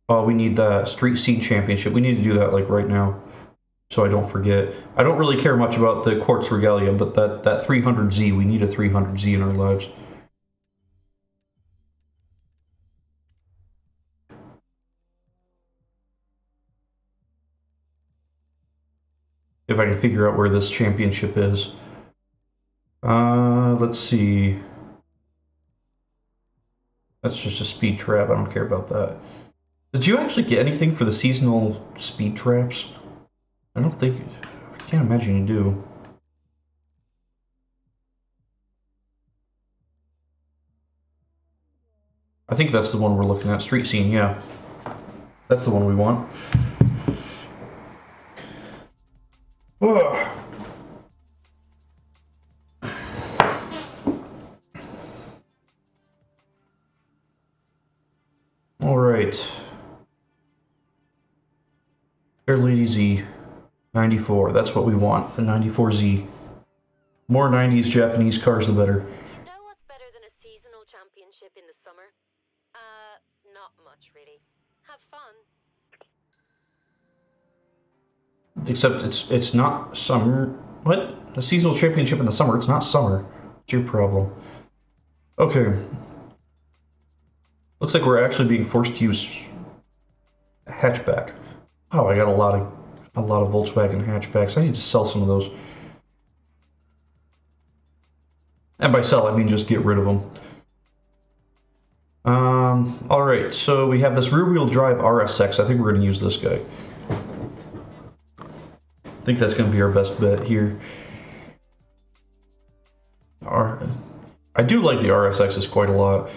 Oh, we need the Street Scene Championship. We need to do that like right now, so I don't forget. I don't really care much about the Quartz Regalia, but that 300Z, we need a 300Z in our lives. If I can figure out where this championship is. Let's see. That's just a speed trap. I don't care about that. Did you actually get anything for the seasonal speed traps? I don't think... I can't imagine you do. I think that's the one we're looking at. Street Scene, yeah. That's the one we want. Ugh. All right. Fair Lady Z, 94. That's what we want, the 94Z. More 90s Japanese cars, the better. You know what's better than a seasonal championship in the summer? Not much, really. Have fun. Except it's not summer. What? A seasonal championship in the summer? It's not summer. What's your problem? Okay. Looks like we're actually being forced to use a hatchback. Oh, I got a lot of Volkswagen hatchbacks. I need to sell some of those. And by sell, I mean just get rid of them. All right, so we have this rear-wheel drive RSX. I think we're going to use this guy. I think that's going to be our best bet here. I do like the RSXs quite a lot.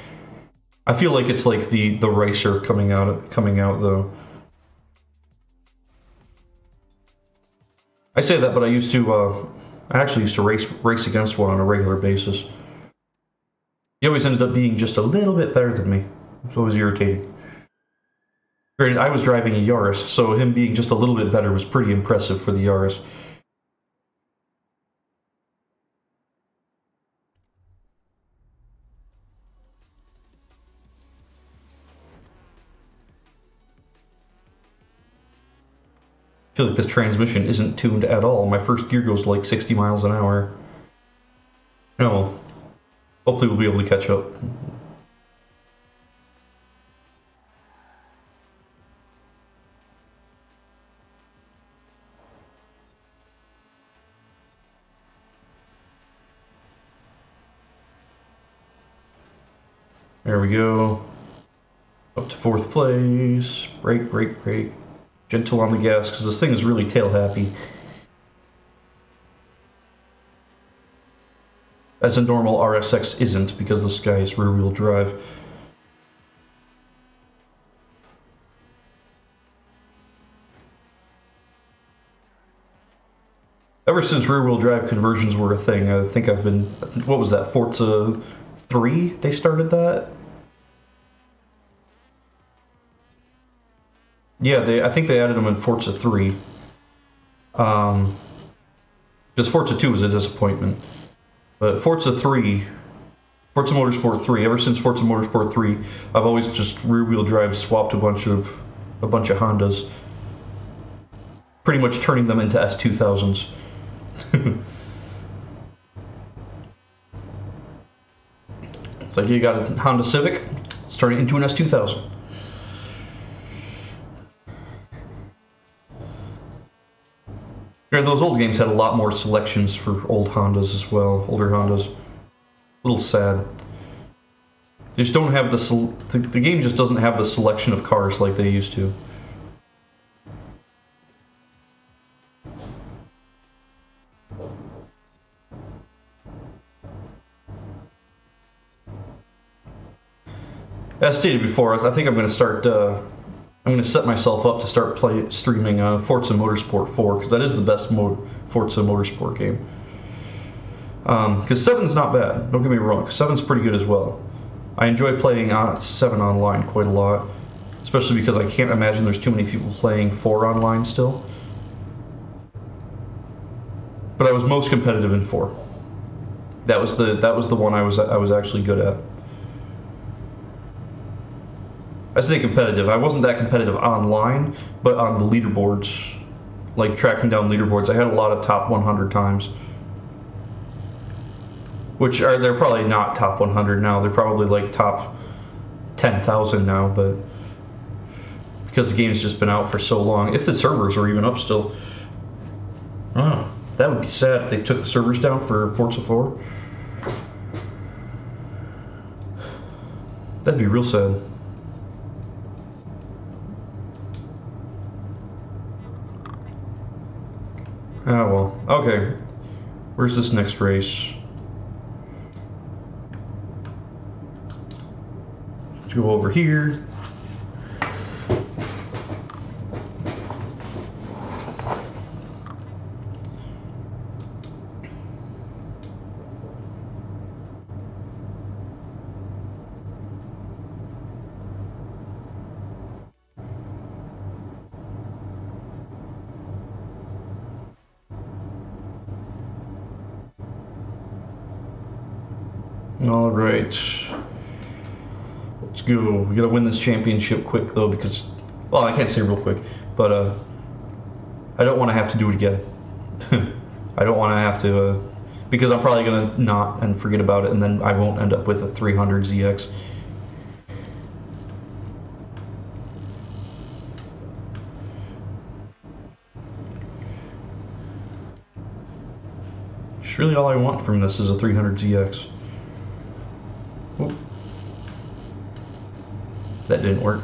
I feel like it's like the racer coming out though. I say that, but I actually used to race against one on a regular basis. He always ended up being just a little bit better than me. It was irritating. Granted, I was driving a Yaris, so him being just a little bit better was pretty impressive for the Yaris. I feel like this transmission isn't tuned at all. My first gear goes to like 60 miles an hour. No. Hopefully we'll be able to catch up. There we go. Up to 4th place. Brake, brake, brake. Gentle on the gas, because this thing is really tail happy. As a normal RSX isn't, because this guy is rear-wheel drive. Ever since rear-wheel drive conversions were a thing, I think I've been... What was that, Forza 3? They started that? Yeah, I think they added them in Forza 3. Because Forza 2 was a disappointment. But Forza Motorsport 3, ever since Forza Motorsport 3, I've always just rear-wheel drive swapped a bunch of Hondas. Pretty much turning them into S2000s. It's like you got a Honda Civic, turn it into an S2000. Those old games had a lot more selections for old Hondas as well, older Hondas. A little sad. They just don't have the game just doesn't have the selection of cars like they used to. As stated before, I think I'm going to start. I'm going to set myself up to start streaming Forza Motorsport 4 because that is the best Forza Motorsport game. Because 7's not bad. Don't get me wrong. 7's pretty good as well. I enjoy playing 7 online quite a lot, especially because I can't imagine there's too many people playing 4 online still. But I was most competitive in 4. That was the one I was actually good at. I say competitive. I wasn't that competitive online, but on the leaderboards, like tracking down leaderboards, I had a lot of top 100 times. They're probably not top 100 now. They're probably like top 10,000 now, but because the game's just been out for so long, if the servers are even up still, that would be sad if they took the servers down for Forza 4. That'd be real sad. Oh well. Okay. Where's this next race? Let's go over here. All right, let's go. We gotta win this championship quick though, because, well, I can't say real quick, but I don't want to have to do it again. I don't want to have to, because I'm probably gonna not and forget about it, and then I won't end up with a 300 ZX. It's really all I want from this is a 300 ZX. Oop. That didn't work.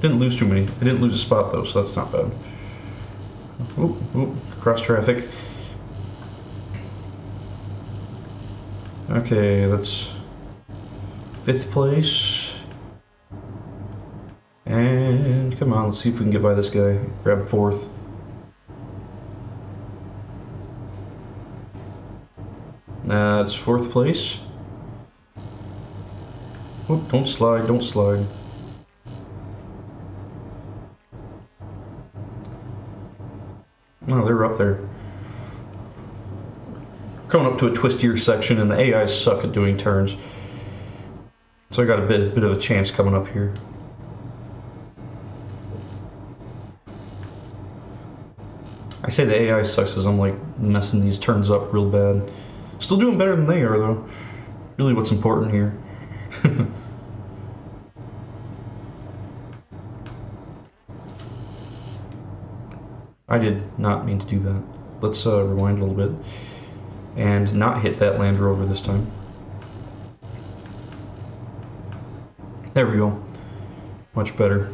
Didn't lose too many. I didn't lose a spot though, so that's not bad. Oop, oop, cross traffic. Okay, that's 5th place. And come on, let's see if we can get by this guy. Grab 4th. That's 4th place. Oh, don't slide, don't slide. Oh, they're up there. Coming up to a twistier section, and the AIs suck at doing turns. So I got a bit of a chance coming up here. I say the AI sucks as I'm like messing these turns up real bad. Still doing better than they are though. Really what's important here. I did not mean to do that. Let's rewind a little bit and not hit that Land Rover this time. There we go. Much better.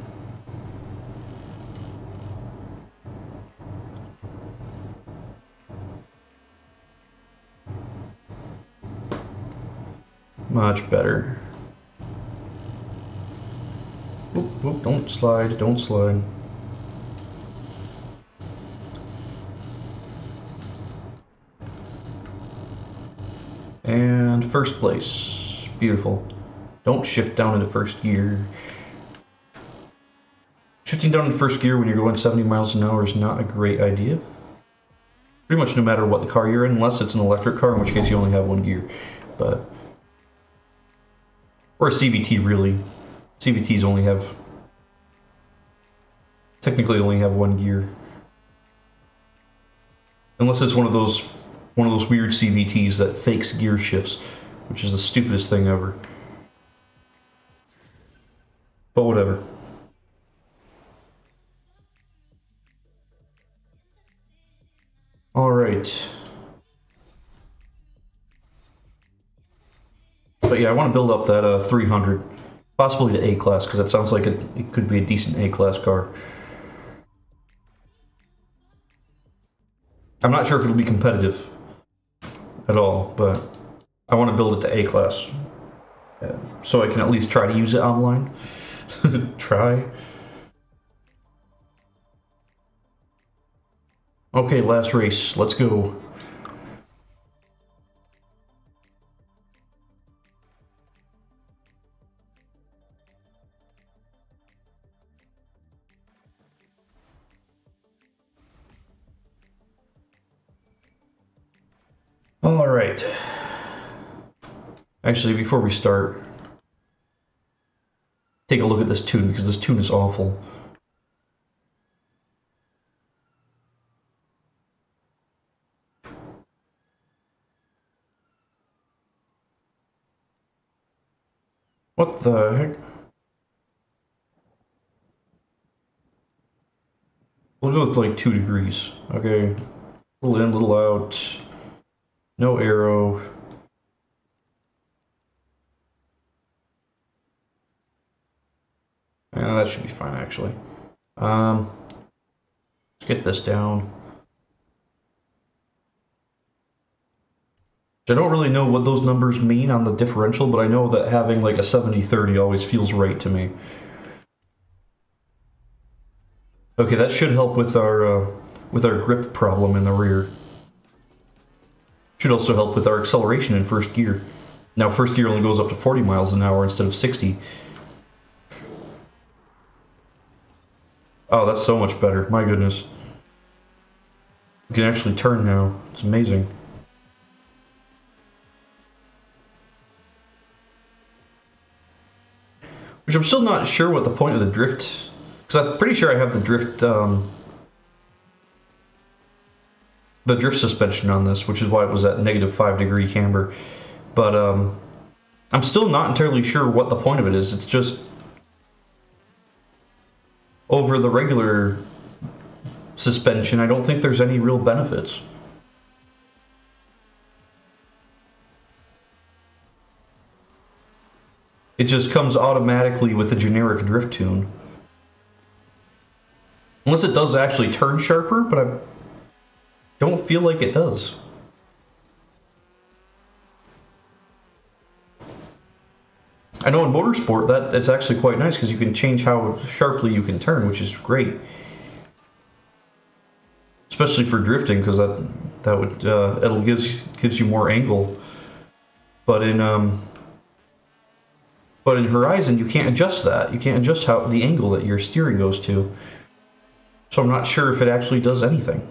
Much better. Oop, oop, don't slide, don't slide. And 1st place. Beautiful. Don't shift down into 1st gear. Shifting down into 1st gear when you're going 70 miles an hour is not a great idea. Pretty much no matter what the car you're in, unless it's an electric car, in which case you only have 1 gear. But or a CVT really. CVTs only have, technically only have 1 gear. Unless it's one of those weird CVTs that fakes gear shifts, which is the stupidest thing ever. But whatever. Alright. But yeah, I want to build up that 300. Possibly to A-class, because that sounds like it could be a decent A-class car. I'm not sure if it'll be competitive at all, but I want to build it to A-class. So I can at least try to use it online. Try. Okay, last race. Let's go. All right. Actually, before we start, take a look at this tune, because this tune is awful. What the heck? We'll go with like 2 degrees. Okay. Little in, little out. No arrow. Yeah, that should be fine actually. Let's get this down. I don't really know what those numbers mean on the differential, but I know that having like a 70-30 always feels right to me. Okay, that should help with our grip problem in the rear. Should also help with our acceleration in first gear. Now first gear only goes up to 40 miles an hour instead of 60. Oh, that's so much better. My goodness. We can actually turn now. It's amazing. Which I'm still not sure what the point of the drift... Because I'm pretty sure I have the drift suspension on this, which is why it was at -5 degree camber. But I'm still not entirely sure what the point of it is. It's just over the regular suspension, I don't think there's any real benefits. It just comes automatically with a generic drift tune. Unless it does actually turn sharper, but I don't feel like it does. I know in motorsport that it's actually quite nice because you can change how sharply you can turn, which is great. Especially for drifting, because that would it gives you more angle. But in Horizon you can't adjust that. You can't adjust how the angle that your steering goes to. So I'm not sure if it actually does anything.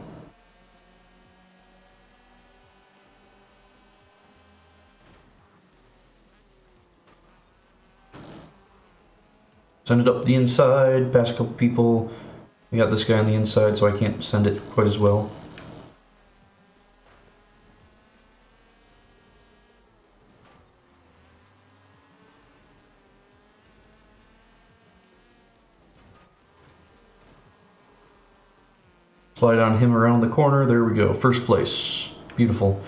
Send it up the inside, past a couple people. We got this guy on the inside, so I can't send it quite as well. Slide on him around the corner. There we go. First place. Beautiful.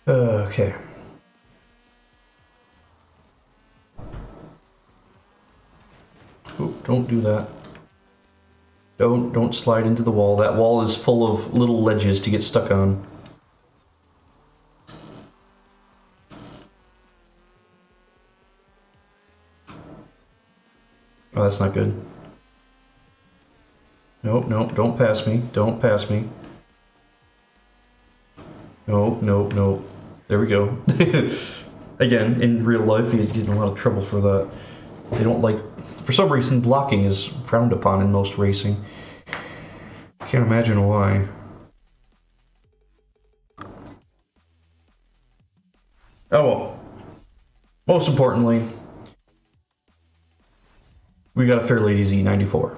Okay. Oh, don't do that. Don't slide into the wall. That wall is full of little ledges to get stuck on. Oh, that's not good. Nope, nope, don't pass me. Don't pass me. Nope, nope, nope. There we go. Again, in real life, you get in a lot of trouble for that. They don't like... For some reason, blocking is frowned upon in most racing. Can't imagine why. Oh well. Most importantly, We got a Fairlady Z94.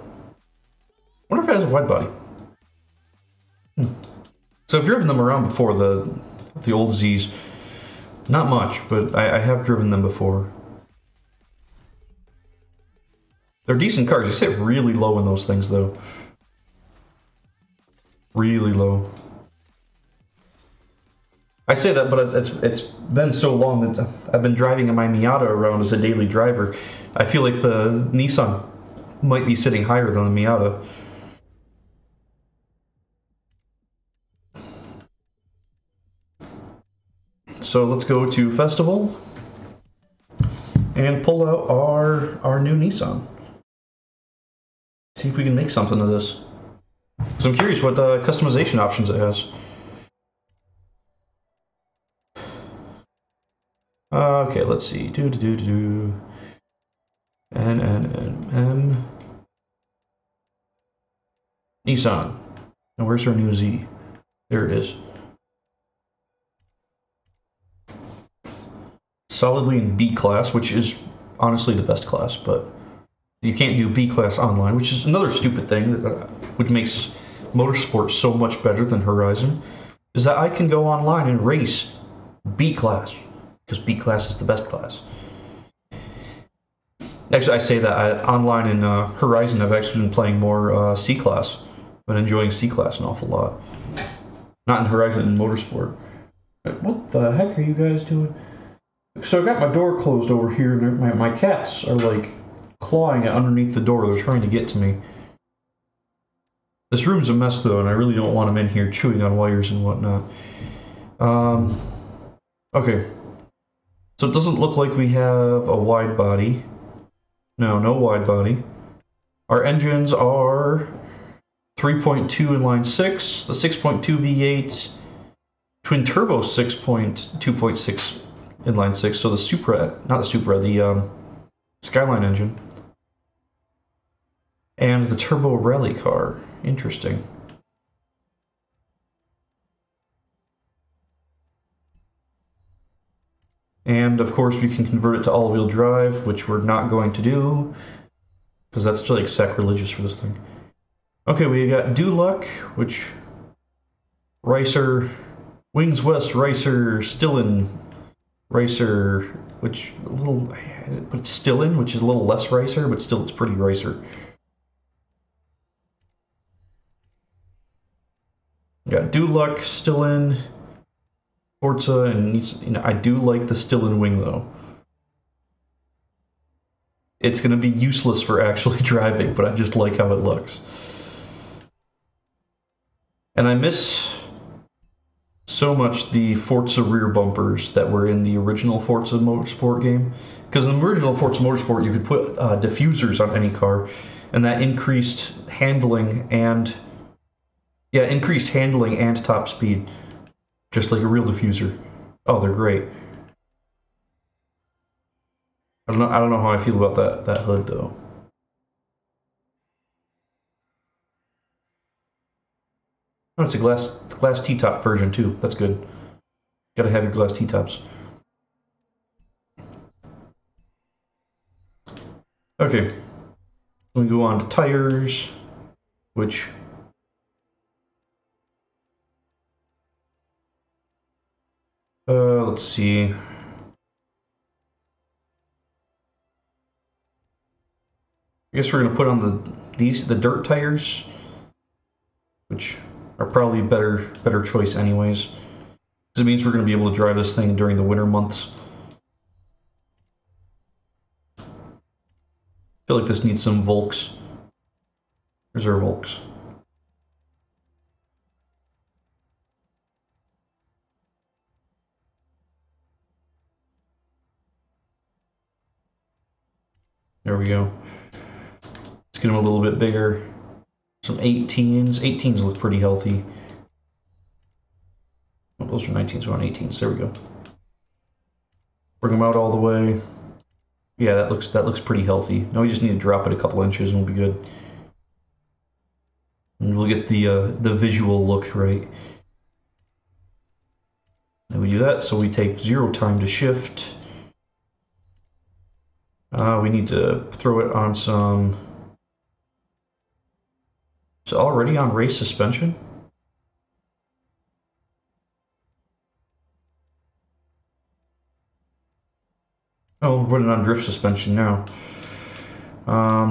Wonder if it has a wide body. So I've driven them around before, the old Zs. Not much, but I have driven them before. They're decent cars. They sit really low in those things, though. Really low. I say that, but it's been so long that I've been driving my Miata around as a daily driver. I feel like the Nissan might be sitting higher than the Miata. So let's go to Festival and pull out our new Nissan. See if we can make something of this. So I'm curious what customization options it has. Okay, let's see. N. Nissan. Now where's our new Z? There it is. Solidly in B class, which is honestly the best class, but you can't do B class online, which is another stupid thing that which makes motorsport so much better than Horizon, is that I can go online and race B class, because B class is the best class. Actually, I say that online in Horizon, I've actually been playing more C class. I've been enjoying C class an awful lot. Not in Horizon, in Motorsport. What the heck are you guys doing? So I got my door closed over here, and my cats are like clawing it underneath the door. They're trying to get to me. This room's a mess though, and I really don't want them in here chewing on wires and whatnot. Okay. So it doesn't look like we have a wide body. No wide body. Our engines are 3.2 inline 6, the 6.2 V8, twin turbo 2.6 inline 6, so the Supra, not the Supra, the Skyline engine. And the turbo rally car. Interesting. And of course we can convert it to all-wheel drive, which we're not going to do, because that's like sacrilegious for this thing. Okay, we got Duloc, which Ricer, Wings West Ricer, Stillen Ricer, which a little, but Stillen, which is a little less Ricer, but still it's pretty Ricer. We got Duloc, Stillen, Forza, and I do like the Stillen wing though. It's going to be useless for actually driving, but I just like how it looks. And I miss so much the Forza rear bumpers that were in the original Forza Motorsport game. Because in the original Forza Motorsport, you could put diffusers on any car, and that increased handling and top speed, just like a real diffuser. Oh, they're great. I don't know how I feel about that hood though. Oh, it's a glass T-top version too. That's good. Gotta have your glass T-tops. Okay. We go on to tires, which let's see. I guess we're gonna put on the dirt tires, which are probably better choice anyways, because it means we're gonna be able to drive this thing during the winter months. I feel like this needs some Volks. Here's our Volks. There we go. Let's get them a little bit bigger. Some 18s. 18s look pretty healthy. Oh, those are 19s. We're on 18s. There we go. Bring them out all the way. Yeah, that looks pretty healthy. Now we just need to drop it a couple inches and we'll be good. And we'll get the visual look right. And we do that, so we take 0 time to shift. We need to throw it on some... It's already on race suspension? Oh, we're running on drift suspension now.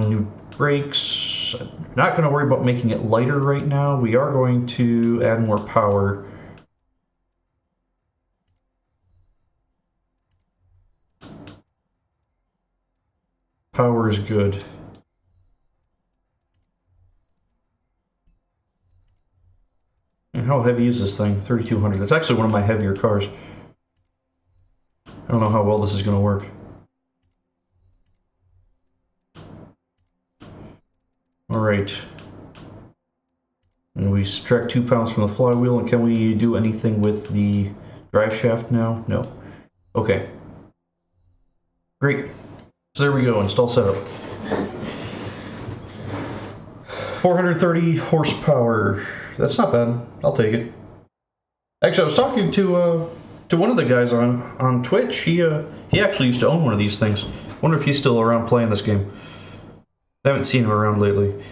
New brakes. Not going to worry about making it lighter right now. We are going to add more power. Power is good. And how heavy is this thing? 3,200. It's actually one of my heavier cars. I don't know how well this is going to work. Alright. And we subtract 2 pounds from the flywheel, and can we do anything with the drive shaft now? No. Okay. Great. So there we go, install setup. 430 horsepower. That's not bad. I'll take it. Actually, I was talking to one of the guys on Twitch. He actually used to own one of these things. Wonder if he's still around playing this game. I haven't seen him around lately.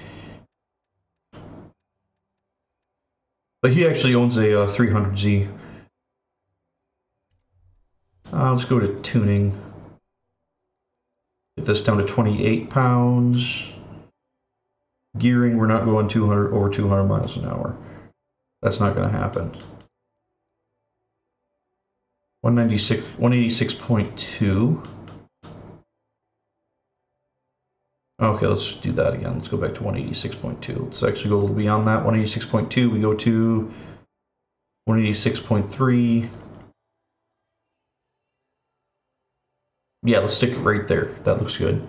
But he actually owns a 300Z. Let's go to tuning. Get this down to 28 pounds. Gearing, we're not going over 200 miles an hour. That's not going to happen. 186.2. Okay, let's do that again. Let's go back to 186.2. Let's actually go a little beyond that. 186.2, we go to 186.3. Yeah, let's stick it right there. That looks good.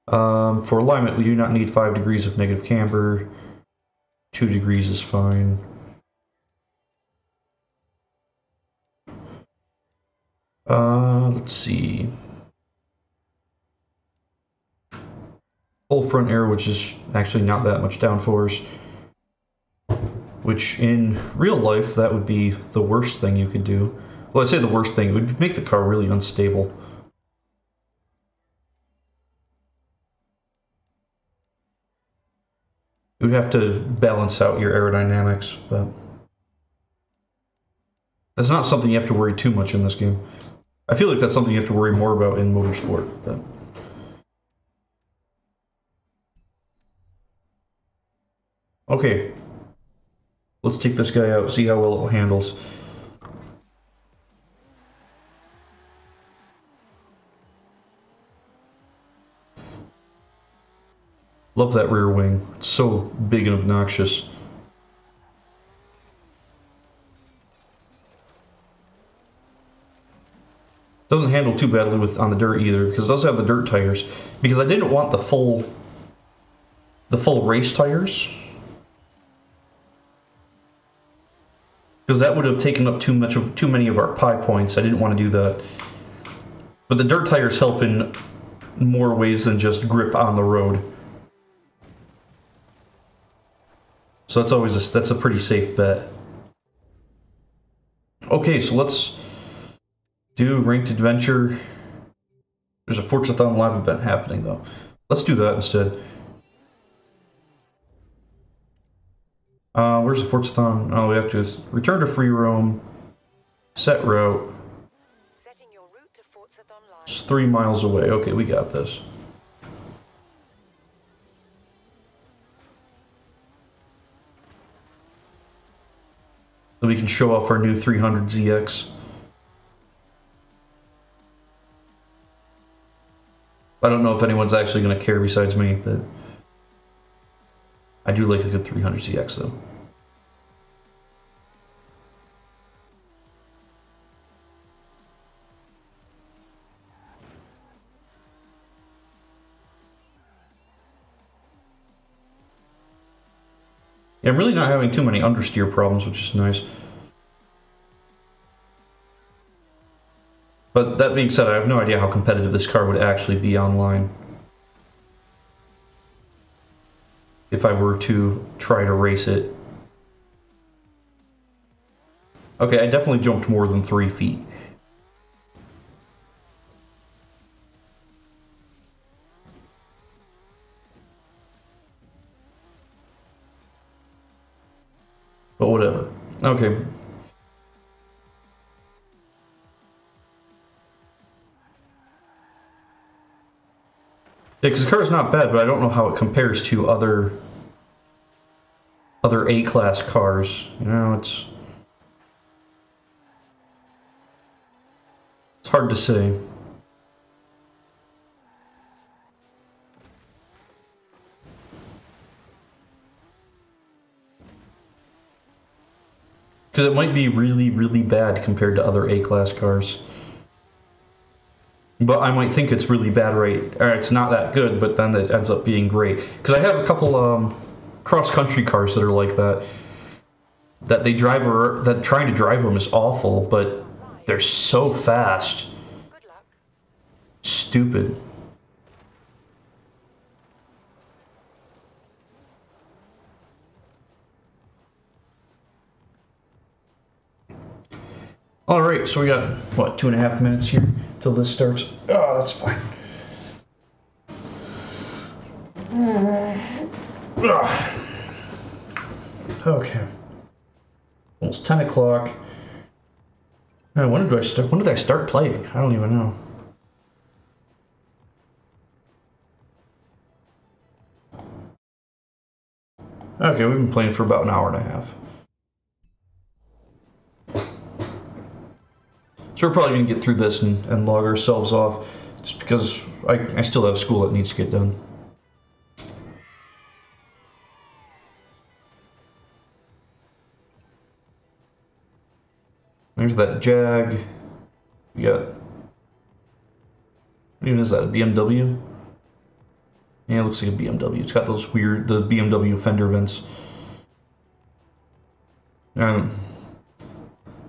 For alignment, we do not need 5 degrees of negative camber. 2 degrees is fine. Let's see. Full front air, which is actually not that much downforce. Which in real life, that would be the worst thing you could do. Well, I say the worst thing, it would make the car really unstable. You would have to balance out your aerodynamics, but that's not something you have to worry too much in this game. I feel like that's something you have to worry more about in motorsport, but... Okay. Let's take this guy out, see how well it handles. Love that rear wing. It's so big and obnoxious. Doesn't handle too badly on the dirt either, because it does have the dirt tires. Because I didn't want the full race tires, because that would have taken up too many of our pie points. I didn't want to do that. But the dirt tires help in more ways than just grip on the road. So that's a pretty safe bet. Okay, so let's do ranked adventure. There's a Forzathon live event happening though. Let's do that instead. Where's the Forzathon? Oh, we have to return to free roam. Set route. Setting your route to Forzathon Live. It's 3 miles away. Okay, we got this. So we can show off our new 300ZX. I don't know if anyone's actually going to care besides me, but I do like a good 300ZX though. Yeah, I'm really not having too many understeer problems, which is nice. But that being said, I have no idea how competitive this car would actually be online. If I were to try to race it. Okay, I definitely jumped more than 3 feet. But whatever. Okay. Yeah, because the car is not bad, but I don't know how it compares to other A-class cars. You know, it's hard to say. Because it might be really, really bad compared to other A-class cars. But I might think it's really bad, right? Or it's not that good, but then it ends up being great. Because I have a couple cross-country cars that are like that. That they drive, or that trying to drive them is awful, but they're so fast. Good luck. Stupid. Alright, so we got, what, 2.5 minutes here till this starts? Oh, that's fine. Ugh. Okay. Almost 10 o'clock. When did I start playing? I don't even know. Okay, we've been playing for about an hour and a half. So we're probably going to get through this and log ourselves off, just because I still have school that needs to get done. There's that Jag. We got... What even is that, a BMW? Yeah, it looks like a BMW. It's got those weird, the BMW fender vents.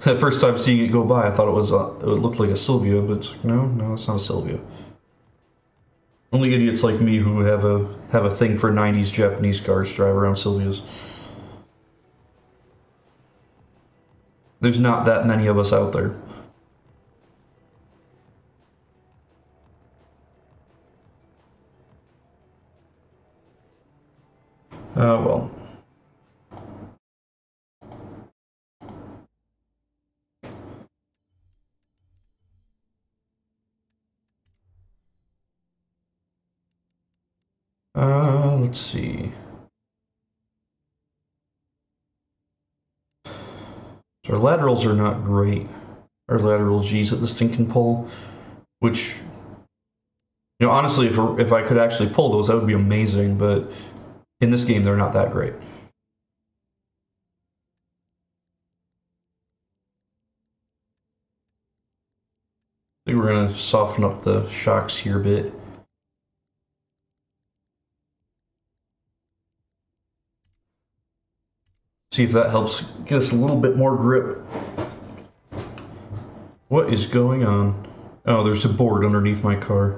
The first time seeing it go by, I thought it looked like a Silvia, but no, it's not a Silvia. Only idiots like me who have a thing for 90s Japanese cars drive around Silvias. There's not that many of us out there. Well. Let's see. So our laterals are not great. Our lateral G's that this thing can pull, which, you know, honestly, if I could actually pull those, that would be amazing, but in this game, they're not that great. I think we're going to soften up the shocks here a bit. See if that helps get us a little bit more grip. What is going on? Oh, there's a board underneath my car.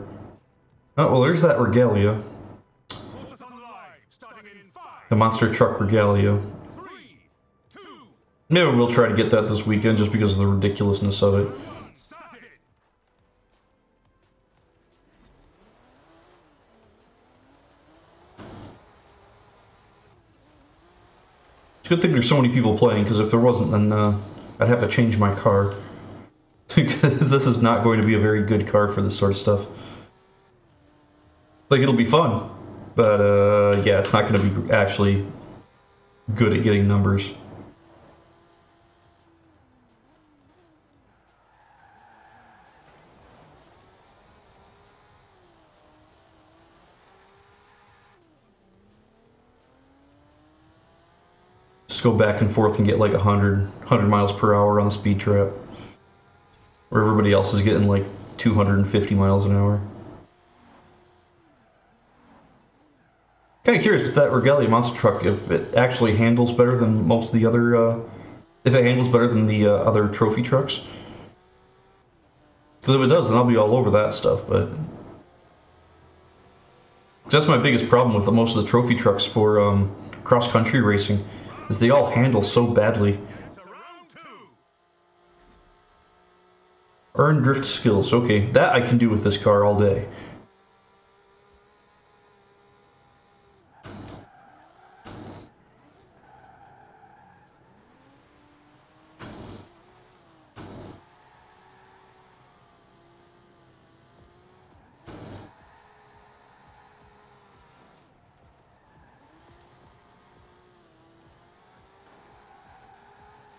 Oh, well, there's that Regalia. The monster truck Regalia. Maybe we'll try to get that this weekend just because of the ridiculousness of it. It's a good thing there's so many people playing, because if there wasn't, then I'd have to change my car. Because this is not going to be a very good car for this sort of stuff. Like, it'll be fun, but yeah, it's not going to be actually good at getting numbers. Just go back and forth and get like 100 miles per hour on the speed trap. Where everybody else is getting like 250 miles an hour. Kind of curious with that Regalia monster truck if it actually handles better than most of the other, if it handles better than the other trophy trucks. Because if it does, then I'll be all over that stuff, but... That's my biggest problem with most of the trophy trucks for cross-country racing, is they all handle so badly. Earn drift skills. Okay, that I can do with this car all day.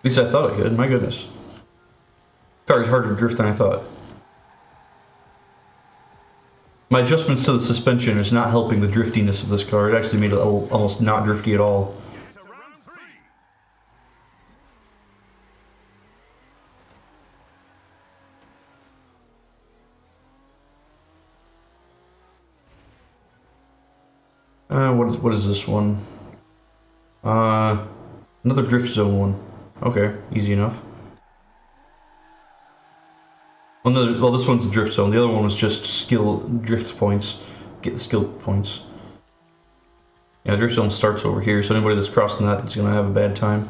least I thought it could, my goodness. Car is harder to drift than I thought. My adjustments to the suspension is not helping the driftiness of this car. It actually made it almost not drifty at all. Get to round 3. What is this one? Another drift zone one. Okay, easy enough. Well, this one's the drift zone. The other one was just skill drift points. Get the skill points. Yeah, drift zone starts over here, so anybody that's crossing that is gonna have a bad time.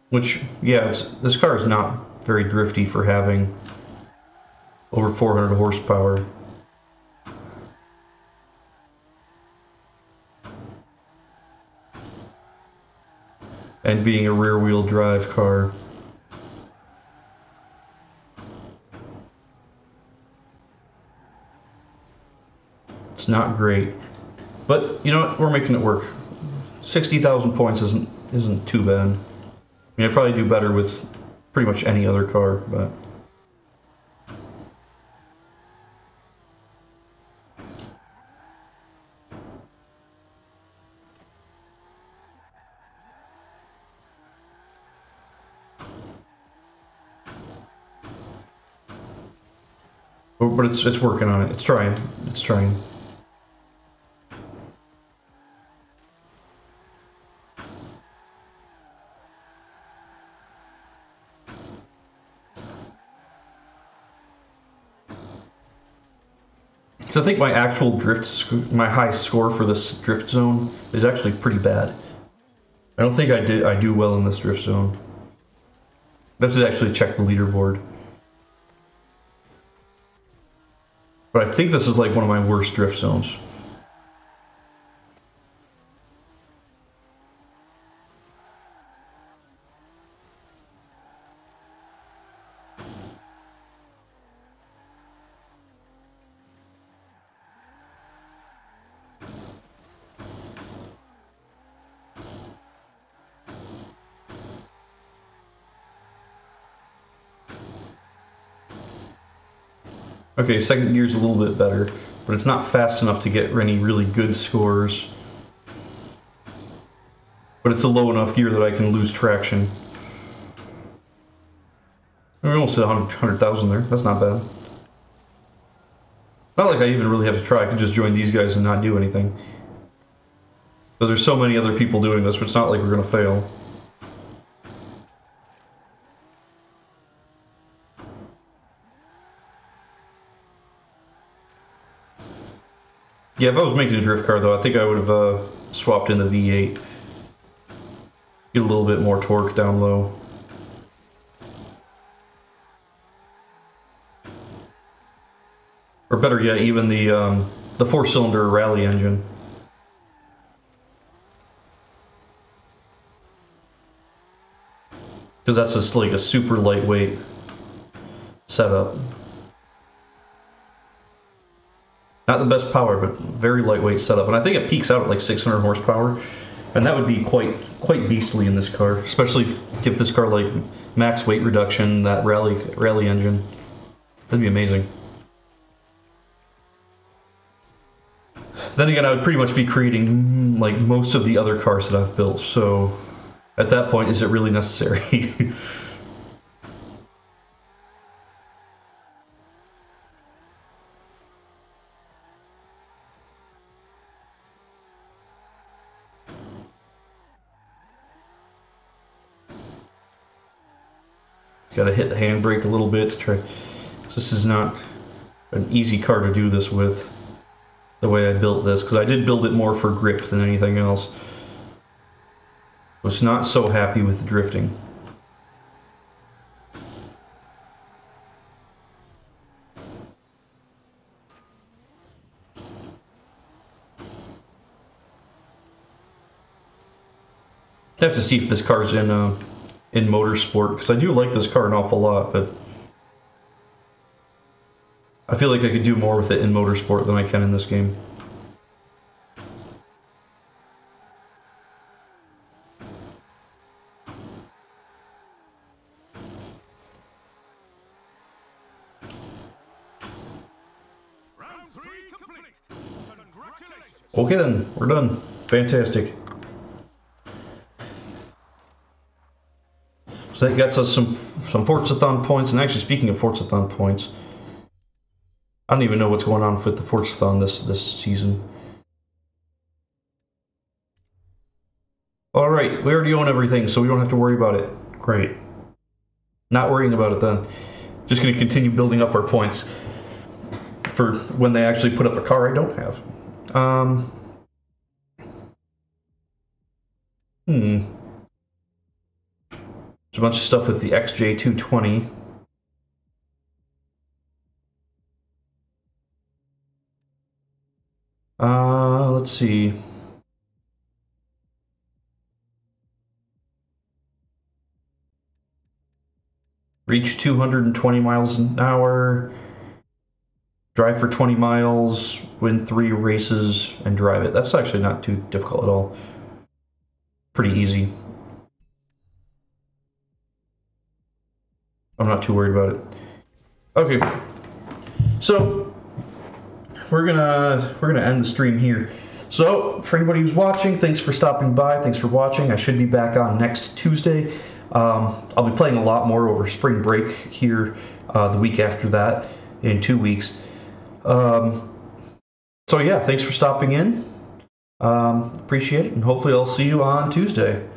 Which, yeah, this car is not very drifty for having over 400 horsepower. And being a rear-wheel drive car. It's not great. But, you know what, we're making it work. 60,000 points isn't too bad. I mean, I'd probably do better with pretty much any other car, but... But it's working on it. It's trying. It's trying. So I think my actual my high score for this drift zone is actually pretty bad. I don't think I do well in this drift zone. I have to actually check the leaderboard. But I think this is like one of my worst drift zones. Okay, second gear's a little bit better, but it's not fast enough to get any really good scores. But it's a low enough gear that I can lose traction. We almost hit 100,000 there. That's not bad. Not like I even really have to try. I could just join these guys and not do anything. Because there's so many other people doing this, but it's not like we're going to fail. Yeah, if I was making a drift car, though, I think I would have swapped in the V8. Get a little bit more torque down low. Or better yet, even the four-cylinder rally engine. Because that's just like a super lightweight setup. Not the best power, but very lightweight setup. And I think it peaks out at like 600 horsepower. And that would be quite beastly in this car. Especially if this car like max weight reduction, that rally engine. That'd be amazing. Then again, I would pretty much be creating like most of the other cars that I've built. So at that point, is it really necessary? Got to hit the handbrake a little bit to try. This is not an easy car to do this with, the way I built this, because I did build it more for grip than anything else. I was not so happy with the drifting. I have to see if this car's in motorsport, because I do like this car an awful lot, but I feel like I could do more with it in Motorsport than I can in this game. Round 3 complete. Congratulations. Okay then, we're done. Fantastic. So that gets us some Forzathon points, and actually speaking of Forzathon points, I don't even know what's going on with the Forzathon this season. Alright, we already own everything, so we don't have to worry about it. Great. Not worrying about it then. Just going to continue building up our points for when they actually put up a car I don't have. There's a bunch of stuff with the XJ220. Let's see. Reach 220 miles an hour. Drive for 20 miles, win 3 races, and drive it. That's actually not too difficult at all. Pretty easy. I'm not too worried about it. Okay, so we're gonna end the stream here. So for anybody who's watching, thanks for stopping by. Thanks for watching. I should be back on next Tuesday. I'll be playing a lot more over spring break here the week after that in 2 weeks. So yeah, thanks for stopping in. Appreciate it, and hopefully I'll see you on Tuesday.